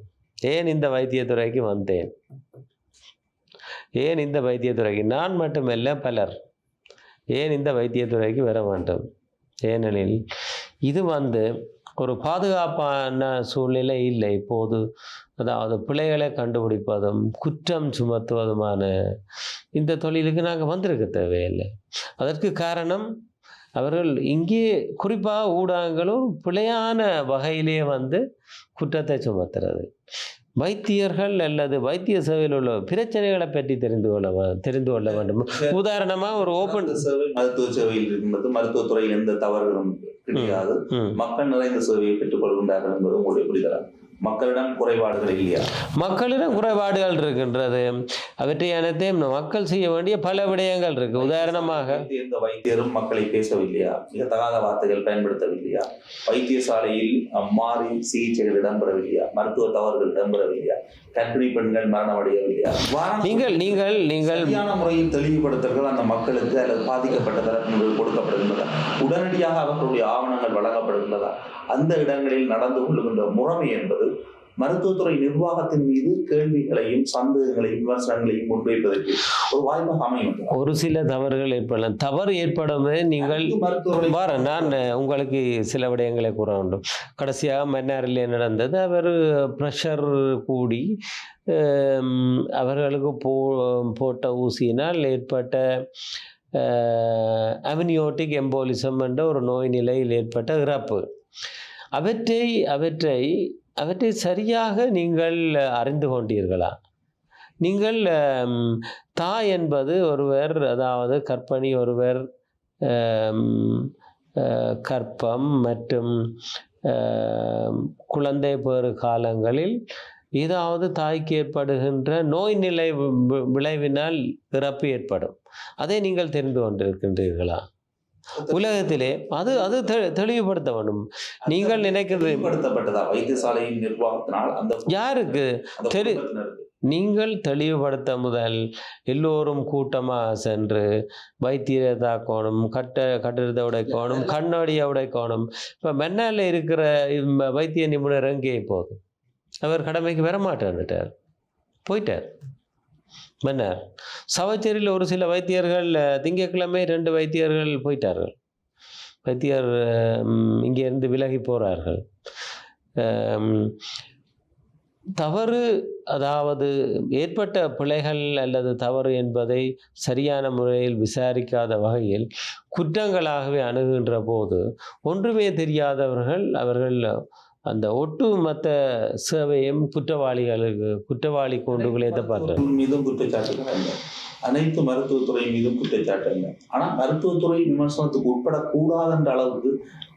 ஏன் இந்த வைத்தியத்துறைக்கு வந்தேன்? ஏன் இந்த வைத்தியத்துறைக்கு? நான் மட்டுமல்ல, பலர் ஏன் இந்த வைத்தியத்துறைக்கு வர வேண்டும்? ஏனெனில் இது ஒரு பாதுகாப்பான சூழ்நிலை இல்லை இப்போது. அதாவது பிழைகளை கண்டுபிடிப்பதும் குற்றம் சுமத்துவதுமான இந்த தொழிலுக்கு நாங்கள் வந்திருக்க தேவையில்லை. அதற்கு காரணம் அவர்கள் இங்கே குறிப்பாக ஊடகங்களும் பிழையான வகையிலே குற்றத்தை சுமத்துறது. வைத்தியர்கள் அல்லது வைத்திய சேவையில் உள்ள பிரச்சனைகளை பற்றி தெரிந்து கொள்ள வேண்டும். உதாரணமாக ஒரு ஓப்பன் சேவை மருத்துவ சேவையில் இருக்கின்றது. மருத்துவத்துறையில் எந்த தவறுகளும் கிடையாது. மக்கள் நிறைந்த சேவையை பெற்றுக் கொள்கின்றார்கள் என்பது உங்களுடைய புரிதல். மக்களிடம் குறைபாடுகள் இல்லையா? மக்களிடம் குறைபாடுகள் இருக்கின்றது. அவற்றை அனைத்தையும் மக்கள் செய்ய வேண்டிய பல விடயங்கள் இருக்கு. உதாரணமாக எந்த வைத்தியரும் மக்களை பேசவில்லையா? மிக தகாத வார்த்தைகள் பயன்படுத்தவில்லையா? வைத்தியசாலையில் மாறி சிகிச்சைகள் இடம்பெறவில்லையா? மருத்துவ தவறுகள் இடம்பெறவில்லையா? கர்ப்பிணி பெண்கள் மரணமடையவில்லையா? நீங்கள் சரியான முறையில் தெளிவுபடுத்தல்கள் அந்த மக்களுக்கு அல்லது பாதிக்கப்பட்ட தரப்பினருக்கு கொடுக்கப்படுகின்றதா? உடனடியாக அவர்களுடைய ஆவணங்கள் வழங்கப்படுகின்றதா? அந்த இடங்களில் நடந்து கொள்ளுகின்ற முறைமை என்பது மருத்துவத்துறை நிர்வாகத்தின் மீது கேள்விகளையும் சந்தேகங்களையும் விமர்சனங்களையும் முன்வைப்பதற்கு ஒரு வாய்ப்பாக அமையும். ஒரு சில தவறுகள் ஏற்படலாம். தவறு ஏற்படும் நீங்கள் நான் உங்களுக்கு சில விடயங்களை கூற வேண்டும். கடைசியாக மன்னாரிலே நடந்தது. அவர் ப்ரெஷர் கூடி அவர்களுக்கு போட்ட ஊசியினால் ஏற்பட்ட அமினியோட்டிக் எம்போலிசம் என்ற ஒரு நோய் நிலையில் ஏற்பட்ட இறப்பு. அவற்றை சரியாக நீங்கள் அறிந்து கொண்டீர்களா? நீங்கள் தாய் என்பது ஒருவர், அதாவது கர்ப்பிணி ஒருவர் கர்ப்பம் மற்றும் குழந்தை பேறு காலங்களில் ஏதாவது தாய்க்கு ஏற்படுகின்ற நோய் நிலை விளைவினால் இறப்பு ஏற்படும். அதை நீங்கள் தெரிந்து கொண்டிருக்கின்றீர்களா? உலகத்திலே அது தெளிவுபடுத்த வேண்டும். நீங்கள் நினைக்கிறது வைத்தியசாலையின் நிர்வாகத்தினால் அந்த யாருக்கு நீங்கள் தெளிவுபடுத்த முதல் எல்லோரும் கூட்டமாக சென்று வைத்தியரை தாக்கணும், கட்டிடத்தை உடைக்கணும், கண்ணாடியை உடைக்கணும். இப்போ மன்னால இருக்கிற வைத்திய நிபுணர் எங்கே போதும்? அவர் கடமைக்கு வரமாட்டார், போயிட்டார். மன்னார் சவச்சேரியில் ஒரு சில வைத்தியர்கள் திங்கட்கிழமை 2 வைத்தியர்கள் போயிட்டார்கள். வைத்தியர் இங்கேருந்து விலகி போகிறார்கள். தவறு, அதாவது ஏற்பட்ட பிழைகள் அல்லது தவறு என்பதை சரியான முறையில் விசாரிக்காத வகையில் குற்றங்களாகவே அணுகுகின்ற போது ஒன்றுமே தெரியாதவர்கள் அவர்கள் அந்த ஒட்டுமொத்த சேவையும் குற்றவாளி கூண்டுகளே மீதும் குற்றச்சாட்டுகள் அல்ல, அனைத்து மருத்துவத்துறை மீதும் குற்றச்சாட்டு அல்ல. ஆனால் மருத்துவத்துறை விமர்சனத்துக்கு உட்படக்கூடாது என்ற அளவுக்கு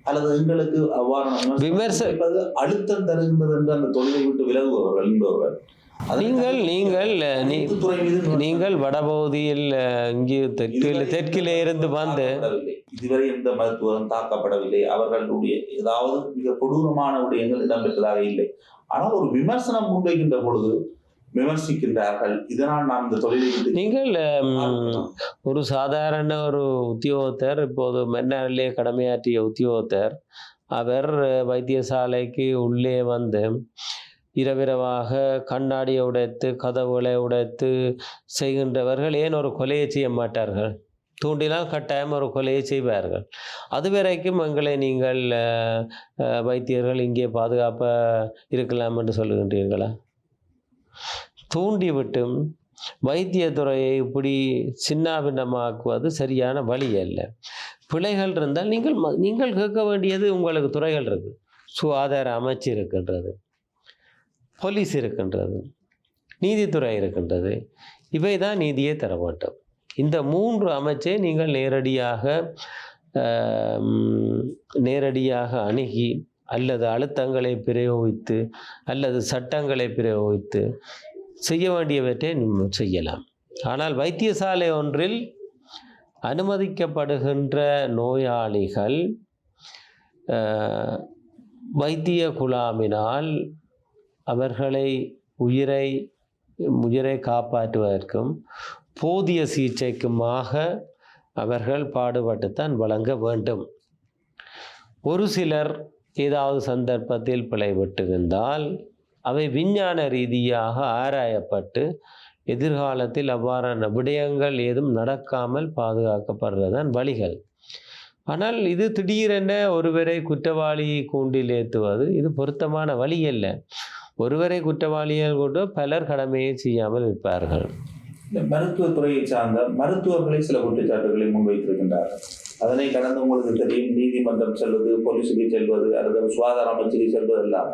அல்லது எங்களுக்கு அவ்வாறான விமர்சனம் அழுத்தம் தருகின்றது என்று அந்த தொழிலை விட்டு விலகுபவர்கள் என்பவர்கள். நீங்கள் வடபகுதியில் இங்கே தெற்கிலே இருந்து இதுவரை எந்த மருத்துவரும் தாக்கப்படவில்லை. அவர்களுடைய ஏதாவது மிக கொடூரமான விடயங்கள் இடம்பெற்றதாக இல்லை. ஆனால் ஒரு விமர்சனம் முன்வைக்கின்ற பொழுது விமர்சிக்கின்றார்கள். இதனால் நாம் இந்த தொழிலை நீங்கள் ஒரு சாதாரண ஒரு உத்தியோகத்தர், இப்போது மன்னாரிலே கடமையாற்றிய உத்தியோகத்தர், அவர் வைத்தியசாலைக்கு உள்ளே இரவிரவாக கண்ணாடியை உடைத்து கதவுகளை உடைத்து செய்கின்றவர்கள் ஏன் ஒரு கொலையை செய்ய மாட்டார்கள்? தூண்டினால் கட்டாயம் ஒரு கொலையை செய்வார்கள். அதுவரைக்கும் எங்களை நீங்கள் வைத்தியர்கள் இங்கே பாதுகாப்பாக இருக்கலாம் என்று சொல்லுகின்றீர்களா? தூண்டிவிட்டும் வைத்தியத்துறையை இப்படி சின்னாபின்னமாக்குவது சரியான வழி அல்ல. பிழைகள் இருந்தால் நீங்கள் கேட்க வேண்டியது, உங்களுக்கு துறைகள் இருக்குது, சுகாதார அமைச்சு இருக்கின்றது, போலீஸ் இருக்கின்றது, நீதித்துறை இருக்கின்றது. இவை தான் நீதியை தர வேண்டும். இந்த 3 அமைச்சை நீங்கள் நேரடியாக அணுகி அல்லது அழுத்தங்களை பிரயோகித்து அல்லது சட்டங்களை பிரயோகித்து செய்ய வேண்டியவற்றை செய்யலாம். ஆனால் வைத்தியசாலை ஒன்றில் அனுமதிக்கப்படுகின்ற நோயாளிகள் வைத்திய குழாமினால் அவர்களை உயிரை காப்பாற்றுவதற்கும் போதிய சிகிச்சைக்குமாக அவர்கள் பாடுபட்டுத்தான் வழங்க வேண்டும். ஒரு சிலர் ஏதாவது சந்தர்ப்பத்தில் பிழைபட்டிருந்தால் அவை விஞ்ஞான ரீதியாக ஆராயப்பட்டு எதிர்காலத்தில் அவ்வாறான விடயங்கள் ஏதும் நடக்காமல் பாதுகாக்கப்படுறதான் வழிகள். ஆனால் இது திடீரென ஒருவரை குற்றவாளி கூண்டில் ஏற்றுவது இது பொருத்தமான வழி அல்ல. ஒருவரை குற்றவாளிகள் கொண்டு பலர் கடமையை செய்யாமல் இருப்பார்கள். இந்த மருத்துவத்துறையை சார்ந்த மருத்துவர்களை சில குற்றச்சாட்டுகளை முன்வைத்திருக்கின்றார்கள். அதனை கடந்து உங்களுக்கு தெரியும், நீதிமன்றம் செல்வது, போலீஸுக்கு செல்வது, அல்லது சுகாதார அமைச்சுக்கு செல்வது எல்லாம்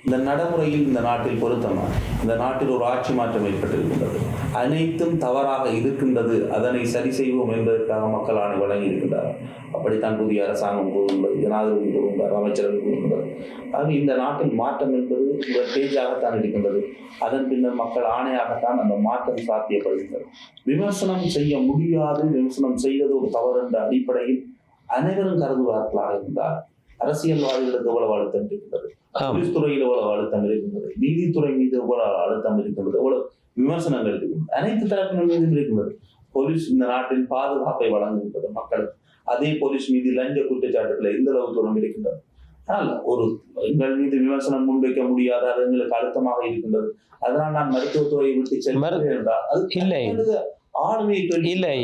இந்த நடைமுறையில் இந்த நாட்டில் பொருத்தமா? இந்த நாட்டில் ஒரு ஆட்சி மாற்றம் ஏற்பட்டிருக்கின்றது, அனைத்தும் தவறாக இருக்கின்றது, அதனை சரி செய்வோம் என்பதற்காக மக்கள் ஆணை வழங்கி இருக்கின்றார்கள். அப்படித்தான் புதிய அரசாங்கம் கூறுகின்றது, ஜனாதிபதி கூறுகின்றார், அமைச்சர்கள் கூறுகின்றது. ஆக இந்த நாட்டில் மாற்றம் என்பது ஒரு பேஜாகத்தான் இருக்கின்றது. அதன் பின்னர் மக்கள் ஆணையாகத்தான் அந்த மாற்றம் சாத்தியப்படுகின்றது. விமர்சனம் செய்ய முடியாது, விமர்சனம் செய்வது ஒரு தவறு என்ற அடிப்படையில் அனைவரும் கருதுவார்களாக இருந்தார். அரசியல்வாதிகளுக்கு எவ்வளவு அழுத்தம் இருக்கின்றது, போலீஸ் துறையில் எவ்வளவு அழுத்தம் இருக்கின்றது, நீதித்துறை மீது எவ்வளவு அழுத்தம் இருக்கின்றது, எவ்வளவு விமர்சனங்கள் இருக்கின்றது, அனைத்து தரப்பினர் மீதும் இருக்கின்றது. போலீஸ் இந்த நாட்டின் பாதுகாப்பை வழங்குகின்றது மக்களுக்கு. அதே போலீஸ் மீது லஞ்ச குற்றச்சாட்டுகள் எந்த அளவு தூரம் இருக்கின்றது. ஆனால் ஒரு எங்கள் மீது விமர்சனம் முன்வைக்க முடியாத, அது எங்களுக்கு அழுத்தமாக இருக்கின்றது, அதனால் நான் மருத்துவத்துறையை விட்டு செல்கிறேன் என்றால் அது இல்லை.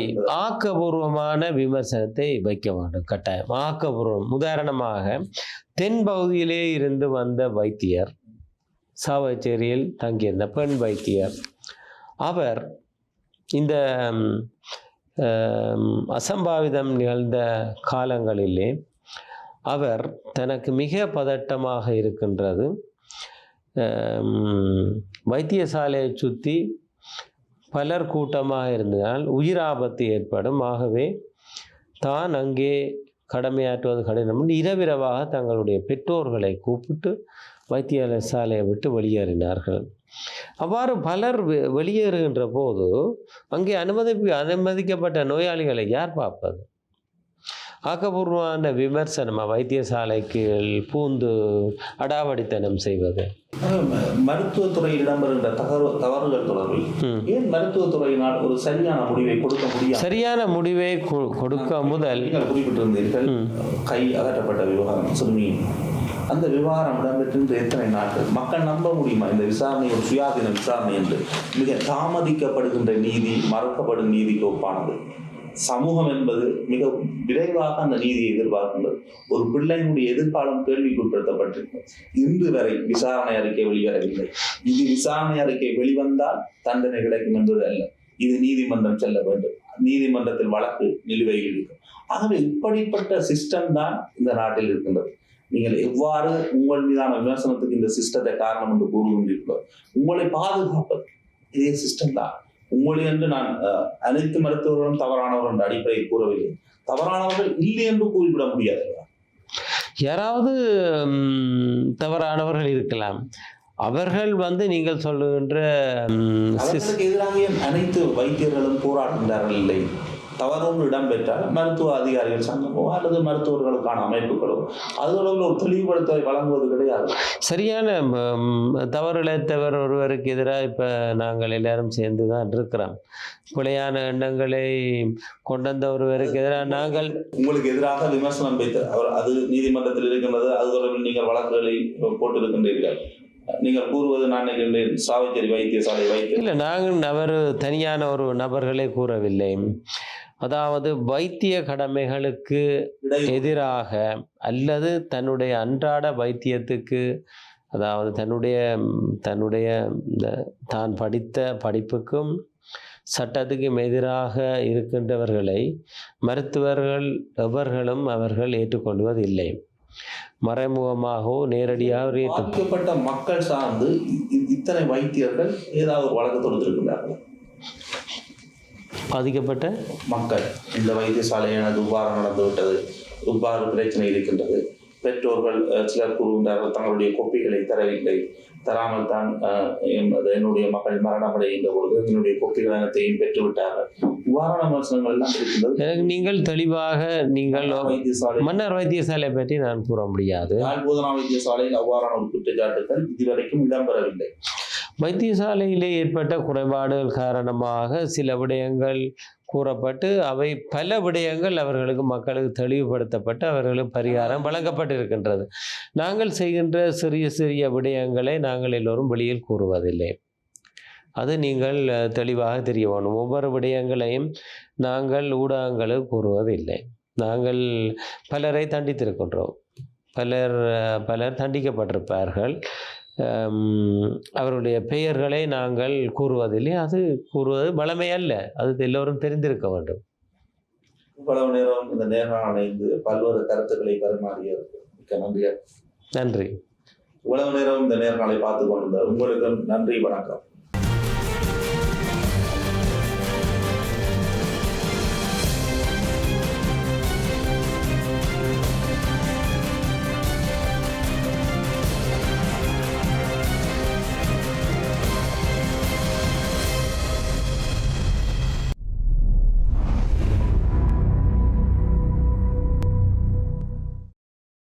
ஆக்கபூர்வமான விமர்சனத்தை வைக்க வேண்டும் கட்டாயம். ஆக்கபூர்வம். உதாரணமாக தென் பகுதியிலே இருந்து வந்த வைத்தியர், சாவச்சேரியில் தங்கியிருந்த பெண் வைத்தியர், அவர் இந்த அசம்பாவிதம் நிகழ்ந்த காலங்களிலே அவர் தனக்கு மிக பதட்டமாக இருக்கின்றது, வைத்தியசாலையை சுற்றி பலர் கூட்டமாக இருந்ததால் உயிர் ஆபத்து ஏற்படும், ஆகவே தான் அங்கே கடமையாற்றுவது கடினம் என்று இரவிரவாக தங்களுடைய பெற்றோர்களை கூப்பிட்டு வைத்தியசாலையை விட்டு வெளியேறினார்கள். அவ்வாறு பலர் வெளியேறுகின்ற போது அங்கே அனுமதிக்கப்பட்ட நோயாளிகளை யார் பார்ப்பது? ஆக்கப்பூர்வமான விமர்சனமா வைத்தியசாலைக்கு பூந்து அடாவடித்தனம் செய்வது? மருத்துவத்துறையில் இடம்பெறுகின்ற தவறுகள் தொடர்பில் ஏன் மருத்துவத்துறையினால் ஒரு சரியான முடிவை கொடுக்க முடியாது? சரியான முடிவை கொடுக்க முதல் நீங்கள் குறிப்பிட்டிருந்தீர்கள் கை அகற்றப்பட்ட விவகாரம், சிறுமியின் அந்த விவகாரம் இடம்பெற்று எத்தனை நாட்கள்? மக்கள் நம்ப முடியுமா இந்த விசாரணை ஒரு சுயாதீன விசாரணை என்று? மிக தாமதிக்கப்படுகின்ற நீதி மறுக்கப்படும் நீதிக்கு ஒப்பானது. சமூகம் என்பது மிக விரைவாக அந்த நீதியை எதிர்பார்க்கின்றது. ஒரு பிள்ளையினுடைய எதிர்காலம் கேள்விக்குட்படுத்தப்பட்டிருக்கிறது. இன்று வரை விசாரணை அறிக்கை வெளிவரவில்லை. இது விசாரணை அறிக்கை வெளிவந்தால் தண்டனை கிடைக்கும் என்பது அல்ல. இது நீதிமன்றம் செல்ல வேண்டும், நீதிமன்றத்தில் வழக்கு நிலுவையில் இருக்கும். ஆகவே இப்படிப்பட்ட சிஸ்டம் தான் இந்த நாட்டில் இருக்கின்றது. நீங்கள் எவ்வாறு உங்கள் மீதான விமர்சனத்துக்கு இந்த சிஸ்டத்தை காரணம் என்று கூறுகின்றீர்களோ, உங்களை பாதுகாப்பது இதே சிஸ்டம் தான். உங்களை என்று நான் அனைத்து மருத்துவர்களும் தவறானவர்கள் என்ற அடிப்படையில் கூறவில்லை. தவறானவர்கள் இல்லை என்று கூறிவிட முடியாது. யாராவது தவறானவர்கள் இருக்கலாம். அவர்கள் நீங்கள் சொல்லுகின்ற எதிராக அனைத்து வைத்தியர்களும் போராடுகின்றார்கள் இல்லை. தவறும் இடம்பெற்றால் மருத்துவ அதிகாரிகள் சங்கமோ அல்லது மருத்துவர்களுக்கான அமைப்புகளோ அதுகளோட ஒரு தெளிவுபடுத்தலை வழங்குவது கிடையாது. சரியான தவறிழைத்தவர் ஒருவருக்கு எதிராக இப்போ நாங்கள் எல்லாரும் சேர்ந்து தான் இருக்கிறோம். பிழையான எண்ணங்களை கொண்ட ஒருவருக்கு எதிராக நாங்கள் உங்களுக்கு எதிராக விமர்சனம் வைத்து அவர் அது நீதிமன்றத்தில் இருக்கின்றது. அது தொடர்பில் நீங்கள் வழக்குகளை போட்டிருக்கின்றீர்கள். நீங்கள் கூறுவது நான் நினைக்கின்றேன் சாவச்சேரி வைத்தியசாலை வைத்திய இல்லை, நாங்கள் அவர் தனியான ஒரு நபர்களை கூறவில்லை. அதாவது வைத்திய கடமைகளுக்கு எதிராக அல்லது தன்னுடைய அன்றாட வைத்தியத்துக்கு, அதாவது தன்னுடைய தான் படித்த படிப்புக்கும் சட்டத்துக்கும் எதிராக இருக்கின்றவர்களை மருத்துவர்கள் எவர்களும் அவர்கள் ஏற்றுக்கொள்வதில்லை. மறைமுகமாகவோ நேரடியாக பாதிக்கப்பட்ட மக்கள் சார்ந்து இத்தனை வைத்தியர்கள் ஏதாவது வழக்கு தொடுத்திருக்கிறார்கள். பாதிக்கப்பட்ட மக்கள் இந்த வைத்தியசாலையானது இவ்வாறு நடந்துவிட்டது, இவ்வாறு பிரச்சனை இருக்கின்றது, பெற்றோர்கள் சிலர் கூறுகின்றார்கள் தங்களுடைய கோப்பிகளை தரவில்லை, தராமல் தான் என்னுடைய மகள் மரணமடைகின்ற பொழுது என்னுடைய கோப்பிகள் அனைத்தையும் பெற்றுவிட்டார்கள். இவ்வாறான விமர்சனங்கள் எல்லாம் இருக்கின்றது. நீங்கள் தெளிவாக மன்னர் வைத்தியசாலை பற்றி நான் கூற முடியாது. போதனா வைத்தியசாலையில் அவ்வாறான ஒரு குற்றச்சாட்டுகள் இதுவரைக்கும் இடம்பெறவில்லை. வைத்தியசாலையிலே ஏற்பட்ட குறைபாடுகள் காரணமாக சில விடயங்கள் கூறப்பட்டு அவை பல விடயங்கள் அவர்களுக்கு மக்களுக்கு தெளிவுபடுத்தப்பட்டு அவர்களுக்கு பரிகாரம் வழங்கப்பட்டிருக்கின்றது. நாங்கள் செய்கின்ற சிறிய சிறிய விடயங்களை நாங்கள் எல்லோரும் வெளியில் கூறுவதில்லை. அது நீங்கள் தெளிவாக தெரிய வேணும். ஒவ்வொரு விடயங்களையும் நாங்கள் ஊடகங்களுக்கு கூறுவதில்லை. நாங்கள் பலரை தண்டித்திருக்கின்றோம். பலர் தண்டிக்கப்பட்டிருப்பார்கள். அவருடைய பெயர்களை நாங்கள் கூறுவதில்லை. அது கூறுவது வளமை அல்ல. அது எல்லோரும் தெரிந்திருக்க வேண்டும். இவ்வளவு நேரம் இந்த நேர்காணலில் பல்வேறு கருத்துக்களை பரிமாறியதற்கு மிக்க நன்றி. நன்றி. இவ்வளவு நேரம் இந்த நேர்காணலை பார்த்து கொண்டிருந்த உங்களுக்கு நன்றி, வணக்கம்.